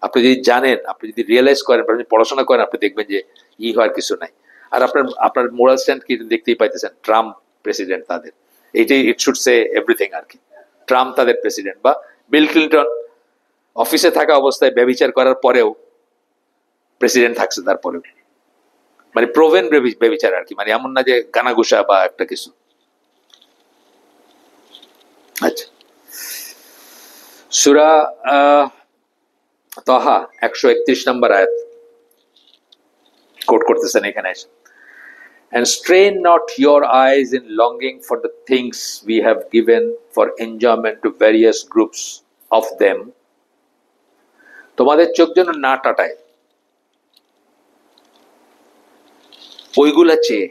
আপনি যদি জানেন, আপনি যদি রিয়েলাইজ করেন, আপনি পড়াশোনা করেন, আপনি দেখবেন যে হওয়ার কিছু নাই। আর আপনার মোরাল স্ট্যান্ড কি দেখতেই পাইতেছেন, ট্রাম্প প্রেসিডেন্ট তাদের, এইটাই ইট শুড সে এভরিথিং আর কি। ট্রাম্প তাদের প্রেসিডেন্ট, বা বিল ক্লিন্টন অফিসে থাকা অবস্থায় ব্যভিচার করার পরেও প্রেসিডেন্ট থাকছে, তারপরেও মানে প্রোভেন ব্যভিচার আর কি, মানে এমন না যে কানাঘুষা বা একটা কিছু। আচ্ছা, সূরা তাহা 131 নম্বর আয়াত কোট করতেছেন এখানে এসে, and strain not your eyes in longing for the things we have given for enjoyment to various groups of them. তোমাদের চোখ যেন না টাটায় ওইগুলা চেয়ে,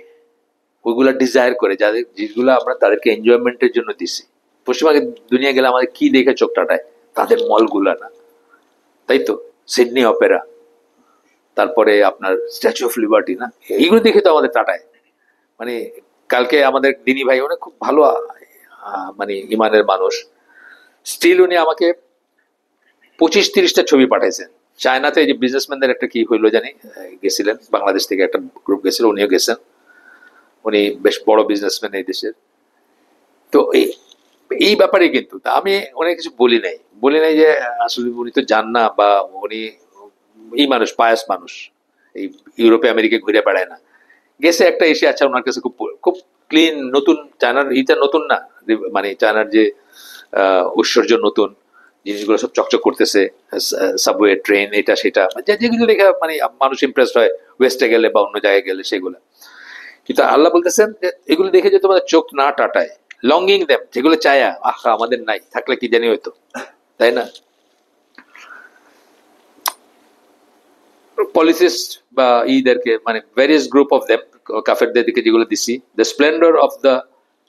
ওইগুলা ডিজায়ার করে, যাদের যেগুলো আমরা তাদেরকে এনজয়মেন্টের জন্য দিছি। পশ্চিমবঙ্গে দুনিয়া গেলে আমাদের কি দেখে চোখ টাটায়? তাদের মলগুলা না, তাই তো? সিডনি অপেরা, তারপরে আপনার স্ট্যাচু অফ লিবার্টি, না এইগুলো দেখে তো আমাদের টাটায়। মানে কালকে আমাদের দিনী ভাই, অনেক খুব ভালো মানে ইমানের মানুষ, স্টিল উনি আমাকে 25-30টা ছবি পাঠাইছেন। চায়নাতে এই যে বিজনেসম্যানদের একটা কি হইলো জানি, গেছিলেন বাংলাদেশ থেকে একটা গ্রুপ গেছিল, উনিও গেছেন, উনি বেশ বড় বিজনেসম্যান এই দেশের। তো এই ব্যাপারে কিন্তু আমি অনেক কিছু বলি নাই যে আসলে উনি তো জান না, বা উনি এই মানুষ পায়াস মানুষ, এই ইউরোপে আমেরিকা ঘুরে বেড়ায় না, গেছে একটা এসে, আচ্ছা ওনার কাছে খুব খুব ক্লিন, নতুন। চায়নার এটা নতুন না, মানে চায়নার যে ঐশ্বর্য নতুন, জিনিসগুলো সব চকচক করতেছে, সাবওয়ে ট্রেন এটা সেটা, যেগুলো দেখে মানে মানুষ ইমপ্রেসড হয় ওয়েস্টে গেলে বা অন্য জায়গায় গেলে সেগুলো। কিন্তু আল্লাহ বলতেছেন যে এগুলো দেখে যে তোমাদের চোখ না টাটায়, লঙ্গিং দেম, যেগুলো চায়া আহা আমাদের নাই, থাকলে কি জানি হইতো, তাই না? পলিসিস্ট বা ইদেরকে মানে ভেরিয়াস গ্রুপ অফ দেম, কাফেরদের দিকে যেগুলো দিছি, the splendour of the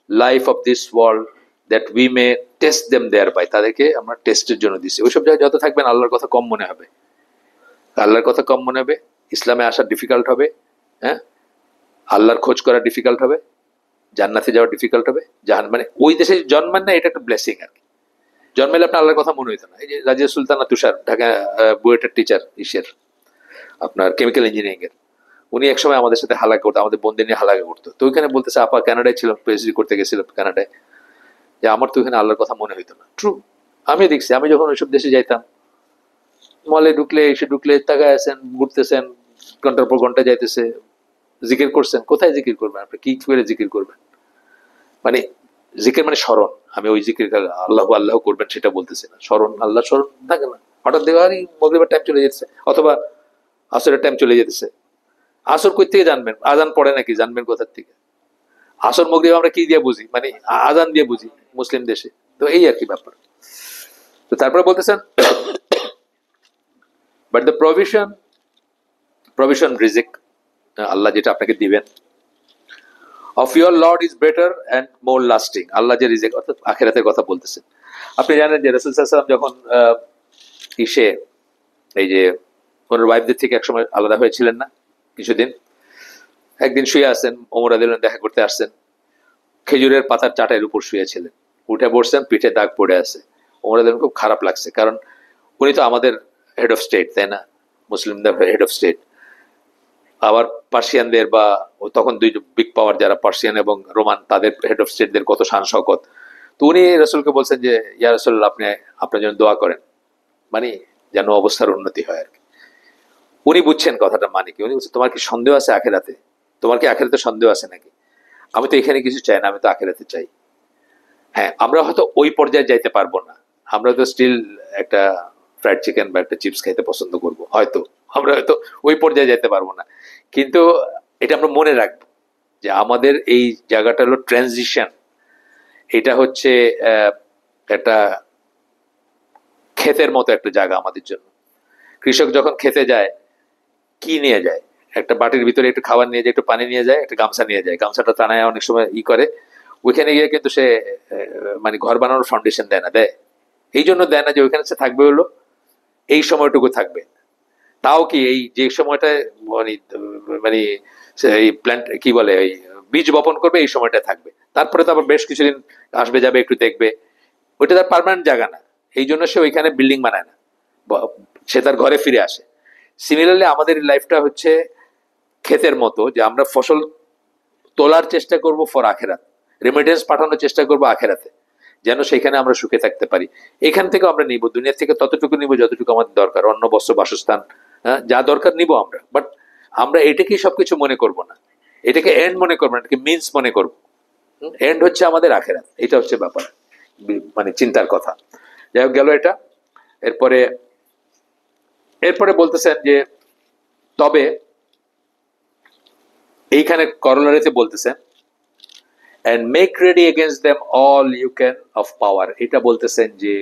life of this world that we may test them thereby, তাদেরকে আমরা টেস্টের জন্য দিছি। ওইসব জায়গায় যত থাকবেন আল্লাহর কথা কম মনে হবে, আল্লাহর কথা কম মনে হবে, ইসলামে আসা ডিফিকাল্ট হবে, হ্যাঁ, আল্লাহর খোঁজ করা ডিফিকাল্ট হবে, জান্নাতে যাওয়া ডিফিকাল্ট হবে। জাহান মানে ওই দেশে জন্মান না, এটা একটা ব্লেসিং আর কি। জন্মাইলে আপনার আল্লাহর কথা মনে হইতো না। এই যে রাজিয়া সুলতানা তুষার, ঢাকা বুয়েটের টিচার, ইসের আপনার কেমিক্যাল ইঞ্জিনিয়ারিং এর, উনি একসময় আমাদের সাথে হালাকা করতো, আমাদের বন্ধু নিয়ে হালাকা করতো। তো ওইখানে বলতেছে, আপা কানাডায় ছিল, পিএইচডি করতে গেছিল কানাডায়, যে আমার তো ওইখানে আল্লাহর কথা মনে হইতো না। ট্রু, আমি দেখছি, আমি যখন ওইসব দেশে যাইতাম, মলে ঢুকলে এসে ঢুকলে তাকায় আছেন, ঘুরতেছেন, ঘন্টার পর ঘন্টা যাইতেছে, জিকির করছেন। কোথায় জিকির করবেন আপনি, কি করে জিকির করবেন? মানে জিকির মানে স্মরণ, আমি ওই জিকির আল্লাহ আল্লাহ করবেন সেটা বলতেছি না, স্মরণ, আল্লাহ স্মরণ থাকে না। হঠাৎ দেখো আরে মগরিবের টাইম চলে যেতেছে, অথবা আসরের টাইম চলে যেতেছে। আসর কই থেকে জানবেন? আজান পড়ে নাকি, জানবেন কোথার থেকে? আসর মগরিব আমরা কি দিয়ে বুঝি, মানে আজান দিয়ে বুঝি মুসলিম দেশে। তো এই আর কি ব্যাপার। তো তারপরে বলতেছেন, বাট দ্য প্রভিশন রিজিক, আল্লাহ যেটা আপনাকে দিবেন, of your lord is better and more lasting, Allah যে রিজিক অর্থাৎ আখেরাতের কথা বলতেছেন। আপনি জানেন যে রাসূল সাল্লাল্লাহু আলাইহি ওয়াসাল্লাম যখন ইসে এই যে ওনার ওয়াইফদের থেকে একসময় আলাদা হয়েছিলেন না কিছুদিন, একদিন শুয়ে আছেন, ওমর রাদিয়াল্লাহু আনহু দেখা করতে আসছেন, খেজুরের পাতার চাটাইয়ের উপর শুয়েছিলেন, উঠে বসছেন, পিঠে দাগ পড়ে আছে। ওমর রাদিয়াল্লাহু আনহু খুব খারাপ লাগছে, কারণ উনি তো আমাদের হেড অফ স্টেট, তাই না, মুসলিমদের হেড অফ স্টেট। আবার পার্সিয়ানদের বা তখন দুই বিগ পাওয়ার যারা পার্সিয়ান এবং রোমান, তাদের হেড অফ স্টেটদের কত শান শওকত। তো উনি রসুলকে বলছেন যে ইয়া রাসূলুল্লাহ, আপনি আপনার জন্য দোয়া করেন, মানে যেন অবস্থার উন্নতি হয় আর কি। উনি বুঝছেন কথাটা মানে কি, উনি বলছেন তোমার কি সন্দেহ আছে আখেরাতে, তোমার কি আখেরাতে সন্দেহ আছে নাকি? আমি তো এখানে কিছু চাই না, আমি তো আখেরাতে চাই। হ্যাঁ, আমরা হয়তো ওই পর্যায়ে যাইতে পারবো না, আমরা তো স্টিল একটা ফ্রাইড চিকেন বা একটা চিপস খাইতে পছন্দ করব, হয়তো আমরা হয়তো ওই পর্যায়ে যেতে পারবো না, কিন্তু এটা আমরা মনে রাখবো যে আমাদের এই জায়গাটা হলো ট্রানজিশন। এটা হচ্ছে একটা ক্ষেতের মতো একটা জায়গা আমাদের জন্য। কৃষক যখন খেতে যায়, কি নিয়ে যায়? একটা বাটির ভিতরে একটু খাবার নিয়ে যায়, একটু পানি নিয়ে যায়, একটা গামছা নিয়ে যায়, গামছাটা টানায় অনেক সময় ই করে, ওইখানে গিয়ে কিন্তু সে মানে ঘর বানানোর ফাউন্ডেশন দেয় না, দেয় এই জন্য দেয় না যে ওইখানে সে থাকবে হলো এই সময়টুকু থাকবে। তাও কি এই যে সময়টা মানে মানে এই প্ল্যান্ট কি বলে, ওই বীজ বপন করবে এই সময়টা থাকবে, তারপরে তো আবার বেশ কিছুদিন আসবে যাবে, একটু দেখবে, ওইটা তার পার্মানেন্ট জায়গা না। এই জন্য সে ওইখানে বিল্ডিং বানায় না, সে তার ঘরে ফিরে আসে। সিমিলারলি আমাদের লাইফটা হচ্ছে ক্ষেতের মতো, যে আমরা ফসল তোলার চেষ্টা করব ফর আখেরাত, রেমিটেন্স পাঠানোর চেষ্টা করব আখেরাতে, যেন সেখানে আমরা সুখে থাকতে পারি। এখান থেকে আমরা নিব, দুনিয়া থেকে ততটুকু নিব যতটুকু আমাদের দরকার, অন্ন বস্ত্র বাসস্থান, হ্যাঁ, যা দরকার নিব আমরা। বাট আমরা এটাকেই সবকিছু মনে করব না, এটাকে এন্ড মনে করবো না, এটাকে মিন্স মনে করব। এন্ড হচ্ছে আমাদের আখেরাত, এটা হচ্ছে ব্যাপার, মানে চিন্তার কথা। যাই হোক, গেল এটা। এরপরে এরপরে বলতেছেন যে তবে এইখানে করলারিতে বলতেছেন and make ready against them all you can of power, এটা বলতেছেন যে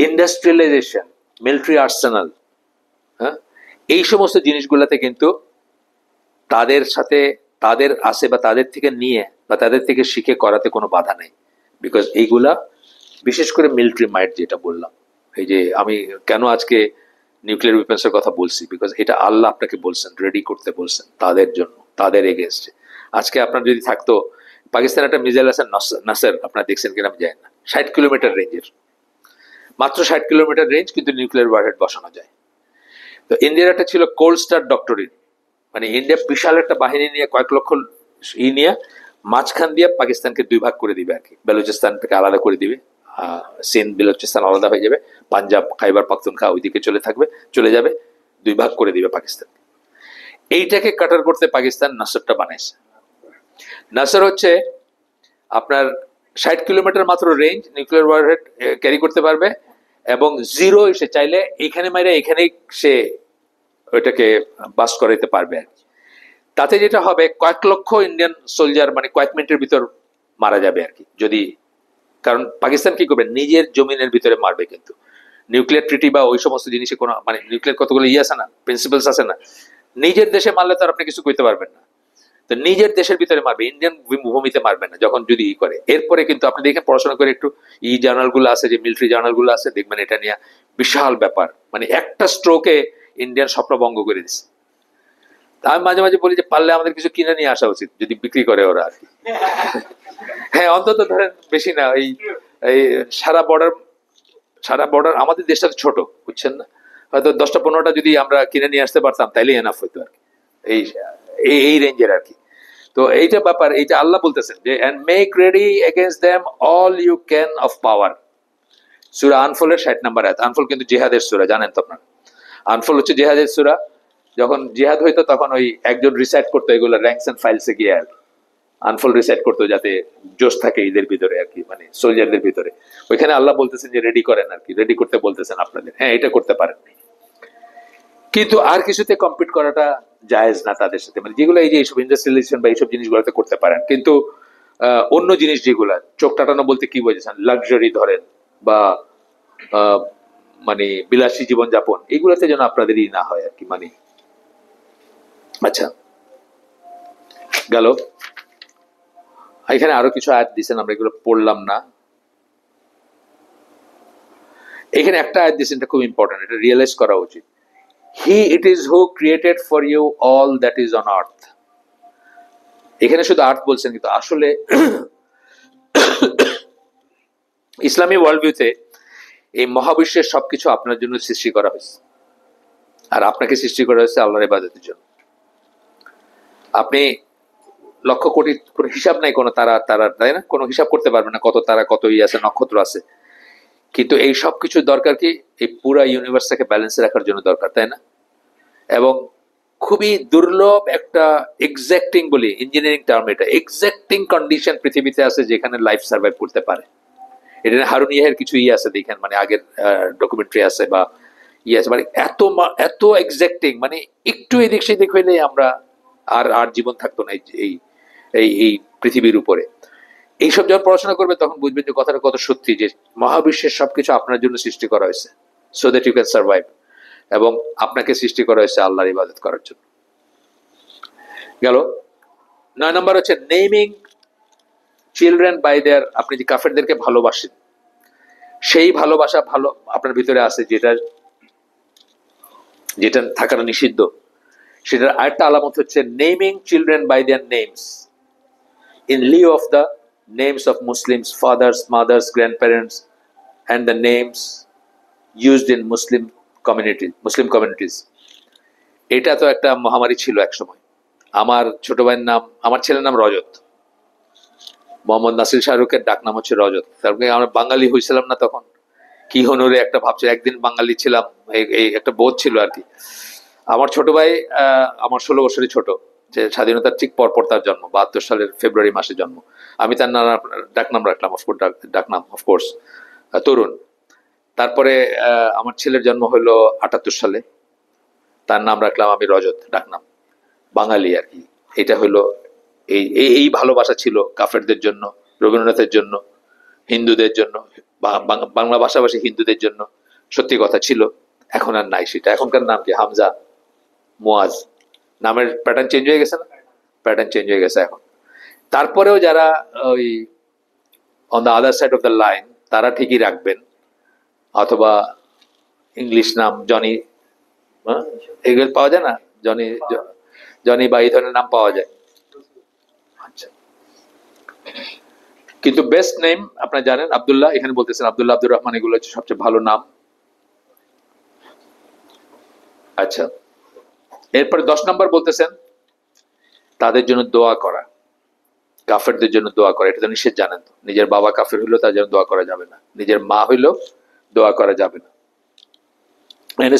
ইন্ডাস্ট্রিয়ালাইজেশন, মিলিটারি আর্সেনাল, হ্যাঁ, এই সমস্ত জিনিসগুলোতে কিন্তু তাদের সাথে, তাদের আসে বা তাদের থেকে নিয়ে বা তাদের থেকে শিখে করাতে কোনো বাধা নেই। বিকজ এইগুলা বিশেষ করে মিলিটারি মাইট যেটা বললাম, এই যে আমি কেন আজকে নিউক্লিয়ার ওয়েপন্সের কথা বলছি, বিকজ এটা আল্লাহ আপনাকে বলছেন, রেডি করতে বলছেন তাদের জন্য, তাদের এগেনস্টে। আজকে আপনার যদি থাকতো, পাকিস্তান একটা মিসাইল আছে নাসের, আপনারা দেখছেন কিনা আমি জানি না, 60 কিলোমিটার রেঞ্জের, মাত্র 60 কিলোমিটার রেঞ্জ, কিন্তু নিউক্লিয়ার ওয়ারহেড বসানো যায়। তো ইন্ডিয়ার একটা ছিল কোল্ড স্টার ডক্টরিন, মানে ইন্ডিয়া বিশাল একটা বাহিনী নিয়ে, কয়েক লক্ষ নিয়ে মাঝখান দিয়ে পাকিস্তানকে দুই ভাগ করে দিবে আর কি, বেলুচিস্তান থেকে আলাদা করে দিবে, সিন্ধ বেলুচিস্তান আলাদা হয়ে যাবে, পাঞ্জাব খাইবার পাখতুনখা ওইদিকে চলে যাবে, দুই ভাগ করে দিবে পাকিস্তান। এইটাকে কাটার করতে পাকিস্তান নাসরটা বানাইছে। নাসর হচ্ছে আপনার 60 কিলোমিটার মাত্র রেঞ্জ, নিউক্লিয়ার ওয়ারহেড ক্যারি করতে পারবে, এবং জিরো এসে চাইলে এখানে মাইরে এখানেই সে ওইটাকে বাস্ট করাইতে পারবে আর কি। তাতে যেটা হবে কয়েক লক্ষ ইন্ডিয়ান সোলজার মানে কয়েক মিনিটের ভিতর মারা যাবে আর কি। যদি, কারণ পাকিস্তান কি করবে, নিজের জমিনের ভিতরে মারবে, কিন্তু নিউক্লিয়ার ট্রিটি বা ওই সমস্ত জিনিসে কোনো মানে নিউক্লিয়ার কতগুলো আছে না, প্রিন্সিপালস আছে না, নিজের দেশে মারলে তো আর আপনি কিছু করতে পারবেন না। তো নিজের দেশের ভিতরে মারবে, ইন্ডিয়ান ভূমিতে মারবে না যখন যদি করে। এরপরে কিন্তু আপনি দেখেন পড়াশোনা করে একটু জার্নাল গুলো আছে, যে মিলিটারি জার্নাল গুলো আছে, দেখবেন এটা নিয়ে বিশাল ব্যাপার, মানে একটা স্ট্রোকে ইন্ডিয়ান স্বপ্নভঙ্গ করে দিচ্ছে। আমি মাঝে মাঝে বলি যে পারলে আমাদের কিছু কিনে নিয়ে আসা উচিত, যদি বিক্রি করে ওরা আর কি। হ্যাঁ, অন্তত ধরেন বেশি না, এই এই সারা বর্ডার আমাদের দেশটা ছোট, বুঝছেন না, হয়তো 10টা 15টা যদি আমরা কিনে নিয়ে আসতে পারতাম তাইলে এনাফ হইতো আর কি, এই এই রেঞ্জের আর কি। তো এইটা ব্যাপার, এইটা আল্লাহ বলতেছেন যে and make ready against them all you can of power. সূরা আনফলের 60 নম্বর আয়াত। আনফল কিন্তু জিহাদের সূরা, জানেন তো আপনারা। আনফল হচ্ছে জিহাদের সূরা। যখন জিহাদ হইতো তখন ওই একজন রিসাইট করতো এগুলো র্যাঙ্কস এন্ড ফাইলসে গিয়ে আর কি। আনফল রিসাইট করতো যাতে জোশ থাকে ঈদের ভিতরে আর কি, মানে সোলজারদের ভিতরে। ওইখানে আল্লাহ বলতেছেন যে রেডি করেন আর কি, রেডি করতে বলতেছেন আপনাদের। হ্যাঁ, এটা করতে পারেন, কিন্তু আর কিছুতে কম্পিট করাটা জায়েজ না তাদের সাথে, মানে যেগুলো এই যে এইসব ইন্ডাস্ট্রিয়ালাইজেশন বা এইসব জিনিসগুলোতে করতে পারেন, কিন্তু অন্য জিনিস যেগুলা চোখ টাটানো বলতে কি বোঝেছেন, লাক্সারি ধরেন বা আহ, মানে বিলাসী জীবনযাপন, এগুলোতে যেন আপনাদেরই না হয় আর কি, মানে। আচ্ছা, গেল। এখানে আরো কিছু আয়াত দিয়েছেন, আমরা এগুলো পড়লাম না। এখানে একটা আয়াত দিয়েছেন, এটা খুব ইম্পর্টেন্ট, এটা রিয়েলাইজ করা উচিত। He it is who created for you all that is on earth. এখানে শুধু আর্থ বলছেন, কিন্তু আসলে ইসলামী ওয়ার্ল্ড ভিউতে এই মহাবিশ্বের সবকিছু আপনার জন্য সৃষ্টি করা হয়েছে, আর আপনাকে সৃষ্টি করা হয়েছে আল্লাহর ইবাদতের জন্য। আপনি লক্ষ কোটি কোনো হিসাব নাই, কোনো তারা তারা তাই না, কোনো হিসাব করতে পারবেন না কত তারা, কত আছে, নক্ষত্র আছে, কিন্তু এই সব কিছুর দরকার কি, এই পুরা ইউনিভার্সটাকে ব্যালেন্সে রাখার জন্য দরকার, তাই না? এবং খুবই দুর্লভ একটা এক্সাক্টিং বলি, ইঞ্জিনিয়ারিং টার্ম এটা, এক্সাক্টিং কন্ডিশন পৃথিবীতে আছে যেখানে লাইফ সার্ভাইভ করতে পারে। এটা হারুন ইয়াহের কিছু আছে দেখেন, মানে আগের ডকুমেন্টারি আছে বা আছে, মানে এত এত এক্সাক্টিং, মানে একটু এদিক সেদিক হইলে আমরা আর জীবন থাকতো না এই এই এই পৃথিবীর উপরে। এইসব যখন পড়াশোনা করবে তখন বুঝবেন যে কথাটা কত সত্যি, যে মহাবিশ্বের সবকিছু আপনার জন্য সৃষ্টি করা হয়েছে so that you can survive, এবং আপনাকে সৃষ্টি করা হয়েছে আল্লাহর ইবাদত করার জন্য। গেল। 9 নম্বর হচ্ছে নেমিং চিলড্রেন বাই দেয়ার। আপনি যে কাফেরদেরকে ভালোবাসেন, সেই ভালোবাসা ভালো আপনার ভিতরে আছে, যেটা যেটা থাকাটা নিষিদ্ধ, সেটার আরেকটা আলামত হচ্ছে naming children by their names in lieu of the names of Muslims, fathers, mothers, grandparents, and the names used in Muslim communities. এটা তো একটা মহামারী ছিল এক সময়। আমার ছোট ভাইয়ের নাম, আমার ছেলের নাম রজত, মোহাম্মদ নাসির শাহরুখের ডাক নাম হচ্ছে রজত। তারপরে আমরা বাঙালি হয়েছিলাম না তখন, কি হনুরে একটা ভাবছে, একদিন বাঙালি ছিলাম, এই একটা বোধ ছিল আর কি। আমার ছোট ভাই আমার 16 বছরই ছোট, যে স্বাধীনতার ঠিক পরপর তার জন্ম, 72 সালের ফেব্রুয়ারি মাসে জন্ম। আমি তার ডাকনাম রাখলাম, ডাকনাম অফকোর্স তরুণ। তারপরে আমার ছেলের জন্ম হলো 78 সালে, তার নাম রাখলাম আমি রজত, ডাকনাম, বাঙালি আর কি। এটা হলো এই এই ভালোবাসা ছিল কাফেরদের জন্য, রবীন্দ্রনাথের জন্য, হিন্দুদের জন্য, বাংলা ভাষাভাষী হিন্দুদের জন্য। সত্যি কথা ছিল, এখন আর নাই সেটা। এখনকার নাম কি, হামজা, মুয়াজ, নামের প্যাটার্ন চেঞ্জ হয়ে গেছে না, প্যাটার্ন চেঞ্জ হয়ে গেছে এখন। তারপরেও যারা ওই on the other side of the line, তারা ঠিকই রাখবেন, অথবা ইংলিশ নাম জনি, এগুলো পাওয়া যায় না, জনি জনি বা এই ধরনের নাম পাওয়া যায়। আচ্ছা, কিন্তু বেস্ট নেম আপনারা জানেন আব্দুল্লাহ, এখানে বলতেছেন আব্দুল্লাহ, আব্দুর রহমান, এগুলো হচ্ছে সবচেয়ে ভালো নাম। আচ্ছা, এরপরে 10 নম্বর বলতেছেন তাদের জন্য দোয়া করা, কাফেরদের জন্য দোয়া করা। এটা তো নিষেধ, জানেন তো। নিজের বাবা কাফের হইলেও তার জন্য দোয়া করা যাবে না, নিজের মা হইলেও দোয়া করা যাবে না।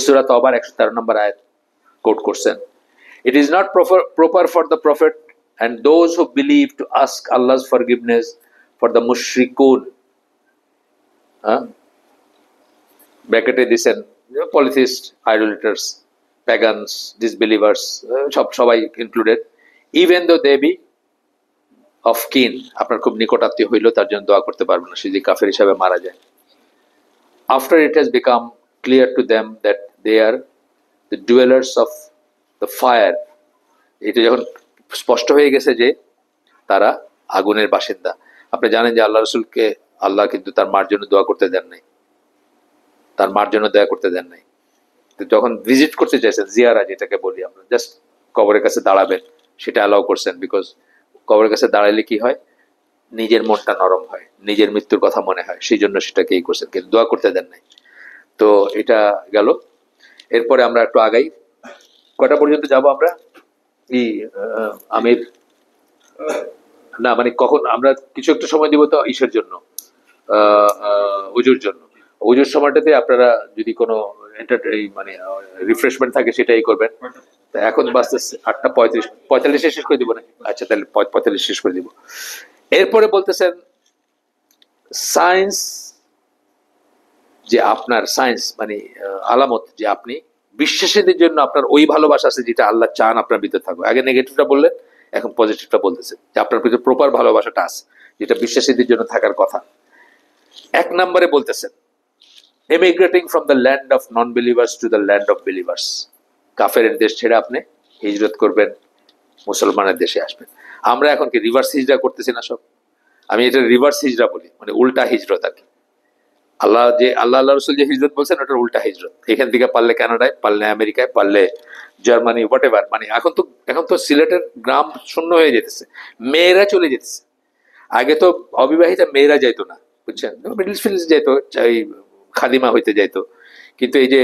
সূরা তাওবার 113 নম্বর আয়াত কোট করছেন, it is not proper for the prophet and those who believe to ask Allah's forgiveness for the mushrikun, ব্র্যাকেটে দিছেন polytheists, idolaters, pagans, disbelievers, সবাই included. Even though they B of কিন, আপনার খুব নিকটাত্মীয় হইলেও তার জন্য দোয়া করতে পারবেন না, সে যদি কাফের হিসাবে মারা যায়। After it has become clear to them that they are the dwellers of the fire, এটা যখন স্পষ্ট হয়ে গেছে যে তারা আগুনের বাসিন্দা। আপনি জানেন যে আল্লাহ রসুলকে আল্লাহ কিন্তু তার মার জন্য দোয়া করতে দেন নাই, তার মার জন্য দয়া করতে দেন নাই। তো যখন ভিজিট করতে চাইছেন, জিয়ারা যেটাকে বলি আমরা, জাস্ট কবরের কাছে দাঁড়াবেন, সেটা অ্যালাউ করছেন। বিকজ কবরের কাছে দাঁড়াইলে কি হয়, নিজের মনটা নরম হয়, নিজের মৃত্যুর কথা মনে হয়, সেই জন্য সেটাকেই করছেন, কিন্তু দোয়া করতে দেন নাই। তো এটা গেল। এরপরে আমরা একটু আগাই, কটা পর্যন্ত যাব আমরা? এই আমির না, মানে কখন আমরা কিছু একটা সময় দিব তো ইসের জন্য, উজুর জন্য। উজুর সময়টাতে আপনারা যদি কোনো মানে রিফ্রেশমেন্ট থাকে সেটাই করবেন। এখন বাজতেছে 8:35, 45 শেষ করে দিব না? আচ্ছা, তাহলে 45 শেষ করে দিব। এরপরে বলতেছেন সায়েন্স, যে আপনার সায়েন্স মানে আলামত যে আপনি বিশ্বাসীদের জন্য আপনার ওই ভালোবাসা আছে যেটা আল্লাহ চান আপনার ভিতরে থাকবে। আগে নেগেটিভটা বললেন, এখন পজিটিভটা বলতেছে যে আপনার ভিতরে প্রপার ভালোবাসাটা আছে যেটা বিশ্বাসীদের জন্য থাকার কথা। 1 নম্বরে বলতেছেন emigrating from the land of non believers to the land of believers, কাফের দেশ ছেড়ে আপনি হিজরত করবেন, মুসলমানের দেশে আসবেন। আমরা এখন কি রিভার্স হিজরা করতেছি না সব? আমি এটা রিভার্স হিজরা বলি, মানে উল্টা হিজরত আর কি। আল্লাহ রসুল যে হিজরত বলছেন ওটার উল্টা হিজরত। এখান থেকে পারলে কানাডায়, পারলে আমেরিকায়, পারলে জার্মানি, হোয়াট এভার। মানে এখন তো সিলেটের গ্রাম শূন্য হয়ে যেতেছে, মেয়েরা চলে যেতেছে। আগে তো অবিবাহিতা মেয়েরা যাইতো না, বুঝছেন, মিডল ফিল্ড যাইতো, ওই খাদিমা হইতে যাইতো। কিন্তু এই যে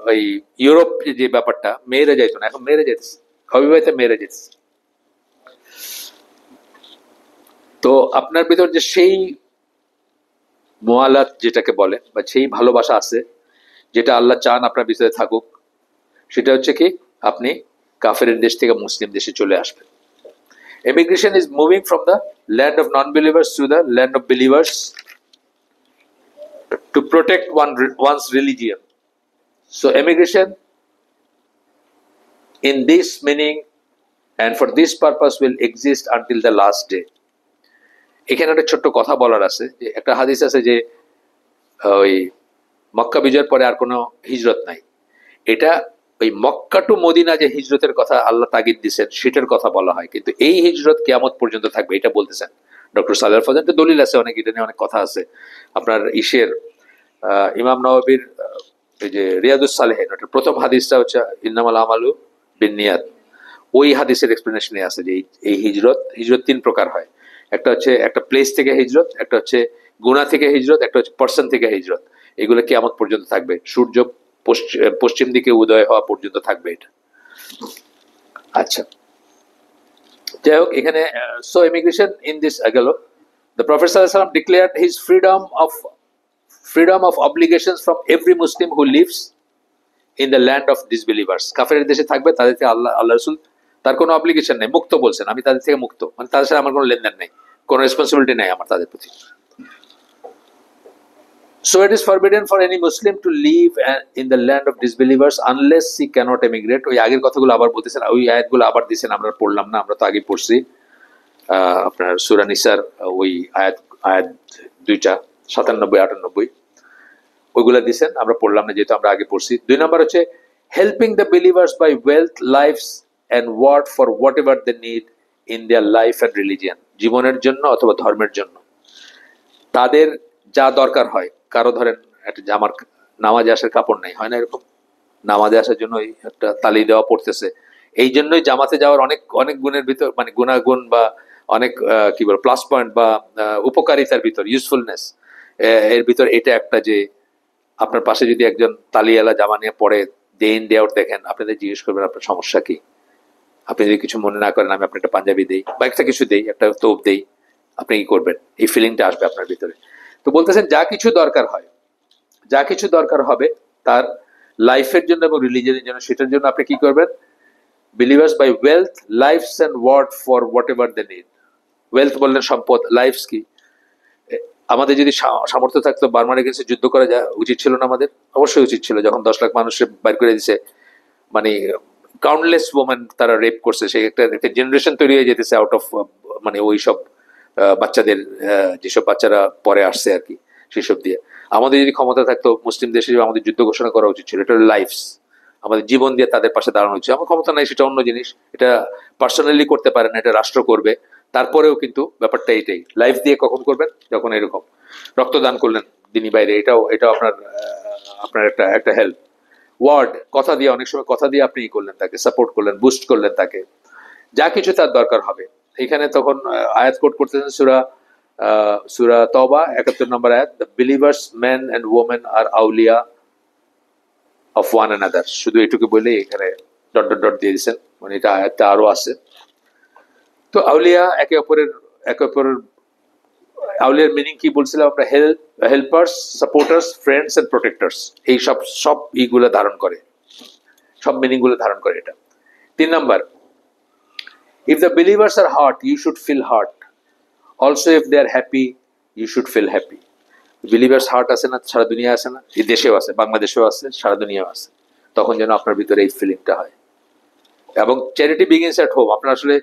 ওই ইউরোপ যে ব্যাপারটা, মেয়েরা যাইতো না, এখন মেয়েরা যেতেছে, অবিবাহিতা মেয়েরা যেতেছে। তো আপনার ভিতর যে সেই মোয়ালাত যেটাকে বলে, বা সেই ভালোবাসা আছে যেটা আল্লাহ চান আপনার ভিতরে থাকুক, সেটা হচ্ছে কি আপনি কাফের দেশ থেকে মুসলিম দেশে চলে আসবেন। Immigration is moving from the land of non-believers to the land of believers to protect one's religion. So immigration in this meaning and for this purpose will exist until the last day. এখানে একটা ছোট্ট কথা বলার আছে, যে একটা হাদিস আছে যে ওই মক্কা বিজয়ের পরে আর কোনো হিজরত নাই। এটা ওই মক্কা টু মদিনা যে হিজরতের কথা আল্লাহ তাগিদ দিচ্ছেন সেটার কথা বলা হয়, কিন্তু এই হিজরত কিয়ামত পর্যন্ত থাকবে এটা বলতেছেন ডক্টর সালেহ ফজল। দলিল আছে অনেক, এটা নিয়ে অনেক কথা আছে। আপনার ইমাম নওয়াবির এই যে রিয়াদুস সালেহিন, ওটার প্রথম হাদিসটা হচ্ছে ইন্নামাল আমালু বিন্নিয়াত। ওই হাদিসের এক্সপ্লেনেশনে আছে যে এই হিজরত 3 প্রকার হয়। একটা হচ্ছে একটা প্লেস থেকে হিজরত, একটা হচ্ছে গুনাহ থেকে হিজরত, একটা হচ্ছে পার্সন থেকে হিজরত। এগুলো কিয়ামত পর্যন্ত থাকবে, সূর্য পশ্চিম দিকে উদয় হওয়া পর্যন্ত থাকবে এটা। আচ্ছা, যাই হোক, এখানে সো ইমিগ্রেশন ইন দিস গেল। দ্য প্রফেট সাল্লাল্লাহু আলাইহি ওয়াসাল্লাম declared his freedom of obligations from every Muslim who lives in the land of disbelievers. কাফের দেশে থাকবে তাদের থেকে আল্লাহ রাসূল তার কোনো অব্লিগেশন নেই, মুক্ত বলছেন, আমি তাদের থেকে মুক্ত, মানে তাদের সাথে আমার কোনো লেনদেন নেই, কোনো রেসপন্সিবিলিটি নেই আমার তাদের প্রতি। So it is forbidden for any Muslim to live in the land of disbelievers unless he cannot emigrate. ওই আগের কথাগুলো আবার বলতেছেন, ওই আয়াতগুলো আবার দিয়েছেন, আমরা পড়লাম না, আমরা তো আগে পড়ছি আপনার সূরা নিসার ওই আয়াত 2টা 97-98 ওইগুলা দিয়েছেন, আমরা পড়লাম না যেহেতু আমরা আগে পড়ছি। 2 নম্বর হচ্ছে helping the believers by wealth, lifes and word for whatever they need in their life and religion, জীবনের জন্য অথবা ধর্মের জন্য তাদের যা দরকার হয়। কারো ধরেন একটা জামার নামাজে আসার কাপড় নেই, হয় না এরকম, নামাজে আসার জন্য একটা তালি দেওয়া পড়তেছে, এই জন্যই জামাতে যাওয়ার অনেক অনেক গুণের ভিতর, মানে গুণাগুণ বা অনেক কি বল প্লাস পয়েন্ট বা উপকারিতার ভিতর, ইউজফুলনেস এর ভিতর এটা একটা, যে আপনার পাশে যদি একজন তালিয়ালা জামা নিয়ে পড়ে ডে ইন ডে আউট দেখেন, আপনাদের জিজ্ঞেস করবেন আপনার সমস্যা কি। আপনি যদি কিছু মনে না করেন, আমি আপনার একটা পাঞ্জাবি দেই বা একটা কিছু দেই, একটা তোপ দেই, আপনি কি করবেন? এই ফিলিংটা আসবে আপনার ভিতরে। তো বলতেছেন যা কিছু দরকার হয়, যা কিছু দরকার হবে তার লাইফের জন্য এবং রিলিজিয়নের জন্য, সেটার জন্য আপনি কি করবেন? Believers by wealth, lifes and word for whatever they need. Wealth বললেন সম্পদ, লাইফস কি? আমাদের যদি সামর্থ্য থাকতো বার্মার এগেন্সে যুদ্ধ করা উচিত ছিল না আমাদের? অবশ্যই উচিত ছিল। যখন 10 লাখ মানুষের বাইর করে দিছে, মানে কাউন্টলেস ওমেন তারা রেপ করছে, সেই একটা একটা জেনারেশন তৈরি হয়ে যেতেছে আউট অফ মানে ওই সব বাচ্চাদের, যেসব বাচ্চারা পরে আসছে আর কি, সেসব দিয়ে। আমাদের যদি ক্ষমতা থাকতো মুসলিম দেশে, আমাদের যুদ্ধ ঘোষণা করা উচিত ছিল, এটা লাইফস, আমাদের জীবন দিয়ে তাদের পাশে দাঁড়ানো উচিত। আমার ক্ষমতা নাই সেটা অন্য জিনিস, এটা পার্সোনালি করতে পারেন, এটা রাষ্ট্র করবে। তারপরেও কিন্তু ব্যাপারটা এটাই, লাইফ দিয়ে কখন করবেন, যখন এরকম রক্তদান করলেন দিনই বাইরে, এটাও এটাও আপনার আপনার একটা একটা হেল্প। ওয়ার্ড, কথা দিয়ে, অনেক সময় কথা দিয়ে আপনি ই করলেন, তাকে সাপোর্ট করলেন, বুস্ট করলেন তাকে, যা কিছু তার দরকার হবে। এখানে তখন আয়াত কোট করতেছেন সূরা সূরা তওবা 71 নম্বর আয়াত, the believers men and women are আউলিয়া অফ ওয়ান অ্যানাদার। শুধু এটুকু বলে এখানে ডট ডট ডট দিয়ে দিয়েছেন, মানে এটা আয়াতটা আরো আছে। তো আউলিয়া একে অপরের আউলিয়ার মিনিং কি বলছিলাম আমরা, হেল্পার্স, সাপোর্টার্স, ফ্রেন্ডস এন্ড প্রোটেক্টার্স, এই সব সব ইগুলো ধারণ করে, সব মিনিং গুলো ধারণ করে এটা। 3 number, if the believers are hurt you should feel hurt, also if they are happy you should feel happy. Believers heart আছে না, সারা দুনিয়া আছে না, এই দেশেও আছে, বাংলাদেশেও আছে, সারা দুনিয়াও আছে, তখন যেন আপনার ভিতরে এই ফিলিংটা হয়। এবং চ্যারিটি বিগিনস এট হোম। আপনার আসলে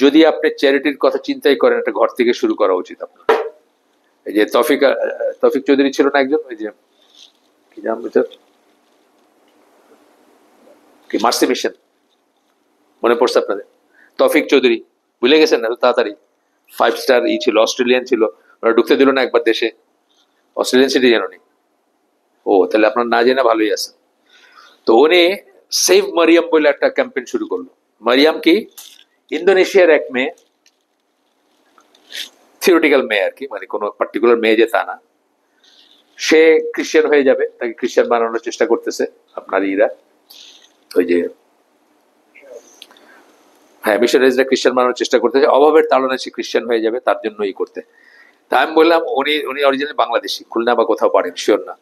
যদি আপনি চ্যারিটির কথা চিন্তাই করেন, এটা ঘর থেকে শুরু করা উচিত আপনার। এই যে তৌফিক চৌধুরী ছিল না একজন, ওই যে কি নাম কি, মার্সি মিশন, মনে পড়ছে আপনাদের? তৌফিক চৌধুরী ভুলে গেছেন না তাড়াতাড়ি? 5 স্টার ই ছিল, অস্ট্রেলিয়ান ছিল, ওরা ঢুকতে দিল না একবার দেশে, অস্ট্রেলিয়ান সিটিজেন উনি। ও তাহলে আপনার না জেনে ভালোই আছে। তো উনি সেভ মারিয়াম বলে একটা ক্যাম্পেইন শুরু করলো। মারিয়াম কি, ইন্দোনেশিয়ার এক মেয়ে, থিওরিটিক্যাল মেয়ে আর কি, মানে কোনো পার্টিকুলার মেয়ে যে তা না, সে খ্রিস্টান হয়ে যাবে, তাকে খ্রিস্টান বানানোর চেষ্টা করতেছে আপনার ইরা, ওই যে হ্যাঁ মিশনারিজরা খ্রিস্টান বানানোর চেষ্টা করতেছে, অভাবের তাড়নায় সে খ্রিস্টান হয়ে যাবে, তার জন্য ই করতে। তা আমি বললাম, উনি উনি অরিজিনালি বাংলাদেশি, খুলনা বা কোথাও পারেন, শিওর না।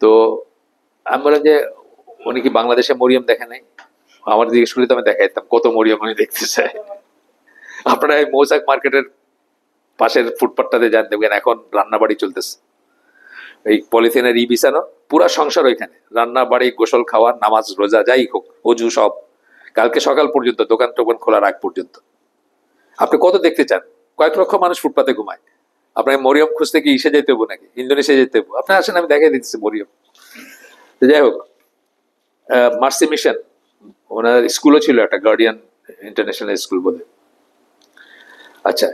তো আমি বললাম যে উনি কি বাংলাদেশে মরিয়ম দেখে নাই? আমার জিজ্ঞেস করলে তো আমি দেখাই দিতাম কত মরিয়ম উনি দেখতে চায়। আপনারা এই মৌচাক মার্কেটের পাশের ফুটপাথটাতে যান, দেখবেন এখন রান্না বাড়ি চলতেছে, এই পলিথিনের ই বিছানো, পুরা সংসার ওইখানে, রান্না বাড়ি, গোসল খাওয়া, নামাজ রোজা যাই হোক, অজু সব, কালকে সকাল পর্যন্ত, দোকান টোকান খোলার আগ পর্যন্ত। আপনি কত দেখতে চান? কয়েক লক্ষ মানুষ ফুটপাতে ঘুমায়, আপনাকে মরিয়ম খুঁজতে কি ইসে যেতে হবো নাকি, ইন্দোনেশিয়া যেতে হবো? আপনি আসেন, আমি দেখাই দিচ্ছি মরিয়ম। যাই হোক, মার্সি মিশন, ওনার স্কুলও ছিল একটা, গার্ডিয়ান ইন্টারন্যাশনাল স্কুল বলে। আচ্ছা,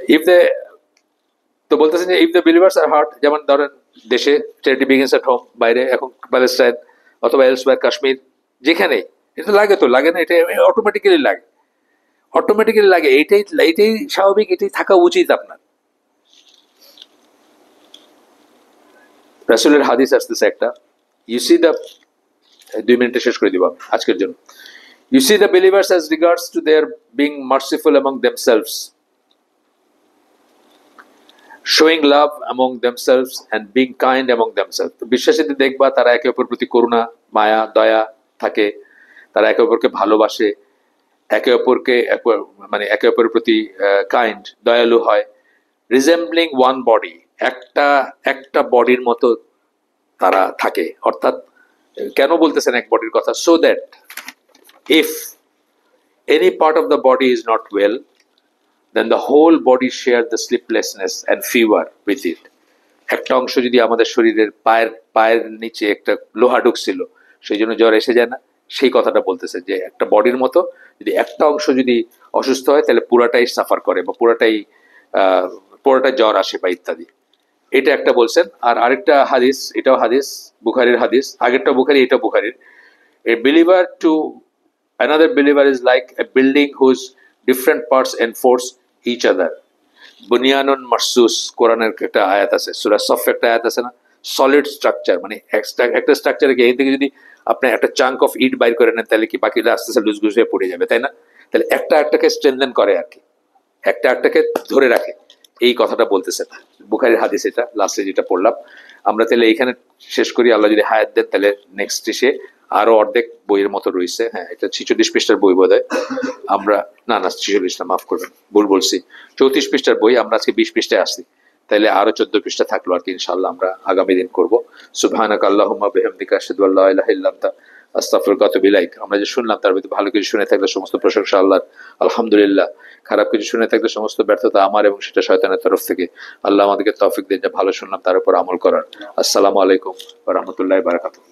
তো বলতেছেন যে if the believers are hurt, যেমন ধরেন দেশে চ্যারিটি বিগিনস এট হোম, বাইরে এখন প্যালেস্টাইন অথবা এলসওয়্যার, কাশ্মীর, যেখানে এটা লাগে, তো লাগে না, এটা অটোমেটিক্যালি লাগে, অটোমেটিক্যালি লাগে, এটাই এটাই স্বাভাবিক, এটাই থাকা উচিত আপনার। রাসূলের হাদিস আসতেছে একটা, ইউ সি দ্য, 2 মিনিটে শেষ করে দিব আজকের জন্য। You see the believers as regards to their being merciful among themselves, showing love among themselves and being kind among themselves. তো বিশ্বাসীদের দেখবা তারা একে অপরের প্রতি করুণা, মায়া, দয়া থাকে, তারা একে অপরকে ভালোবাসে, একে অপরকে মানে একে অপরের প্রতি কাইন্ড, দয়ালু হয়। রিজেম্বলিং ওয়ান বডি, একটা একটা বডির মতো তারা থাকে। অর্থাৎ কেন বলতেছেন এক বডির কথা? So that if any part of the body is not well, then the whole body share the sleeplessness and fever with it. একটা অংশ যদি আমাদের শরীরের পায়ের নিচে একটা লোহা ঢুকছিল, সেই জন্য জ্বর এসে যায় না, সেই কথাটা বলতেছে যে একটা বডির মতো যদি একটা অংশ যদি অসুস্থ হয়, তাহলে পুরাটাই সাফার করে বা পুরাটাই জ্বর আসে বা ইত্যাদি। এটা একটা বলছেন। আর আরেকটা হাদিস, এটাও হাদিস, বুখারীর হাদিস, আগেরটা বুখারী, এটা বুখারীর। A believer to another believer is like a building whose different parts enforce each other. বুনিয়ানুন মারসুস, কোরআনের একটা আয়াত আছে, সূরা সফ একটা আয়াত আছে না, সলিড স্ট্রাকচার, মানে একটা স্ট্রাকচারকে এই থেকে যদি আপনি একটা চাঙ্ক অফ ইট বাইর করে নেন, তাহলে কি বাকিটা আস্তে আস্তে লুজগুজ হয়ে পড়ে যাবে, তাই না? তাহলে একটা একটাকে স্ট্রেনথেন করে আর কি, একটা একটাকে ধরে রাখে, এই কথাটা বলতেছেন বুখারীর হাদিস, এটা লাস্টে যেটা পড়লাম আমরা। তাহলে এইখানে শেষ করি, আল্লাহ যদি হায়াত দেন, তাহলে নেক্সট এসে আরো অর্ধেক বইয়ের মতো রয়েছে। হ্যাঁ, এটা 46 পৃষ্ঠার বই বোধ হয়, আমরা না 46 না, মাফ করবেন, ভুল বলছি, 34 পৃষ্ঠার বই, আমরা আজকে 20 পৃষ্ঠায় আসছি, তাইলে আরো 14 পৃষ্ঠা থাকলো আর কি, ইনশাআল্লাহ আমরা আগামী দিন করবো। সুবহানাকা আল্লাহুম্মা বিহামদিকা আশহাদু আল্লা ইলাহা ইল্লা আনতা আস্তাগফিরুকা ওয়া আতুবু ইলাইক। আমরা যে শুনলাম তার ভিতরে ভালো কিছু শুনে থাকলে সমস্ত প্রশংসা আল্লাহর, আলহামদুলিল্লাহ। খারাপ কিছু শুনে থাকলে সমস্ত ব্যর্থতা আমার এবং সেটা শয়তানের তরফ থেকে। আল্লাহ আমাদেরকে তৌফিক দিন যে ভালো শুনলাম তার উপর আমল করার। আসসালামু আলাইকুম ওয়া রাহমাতুল্লাহি ওয়া বারাকাতুহু।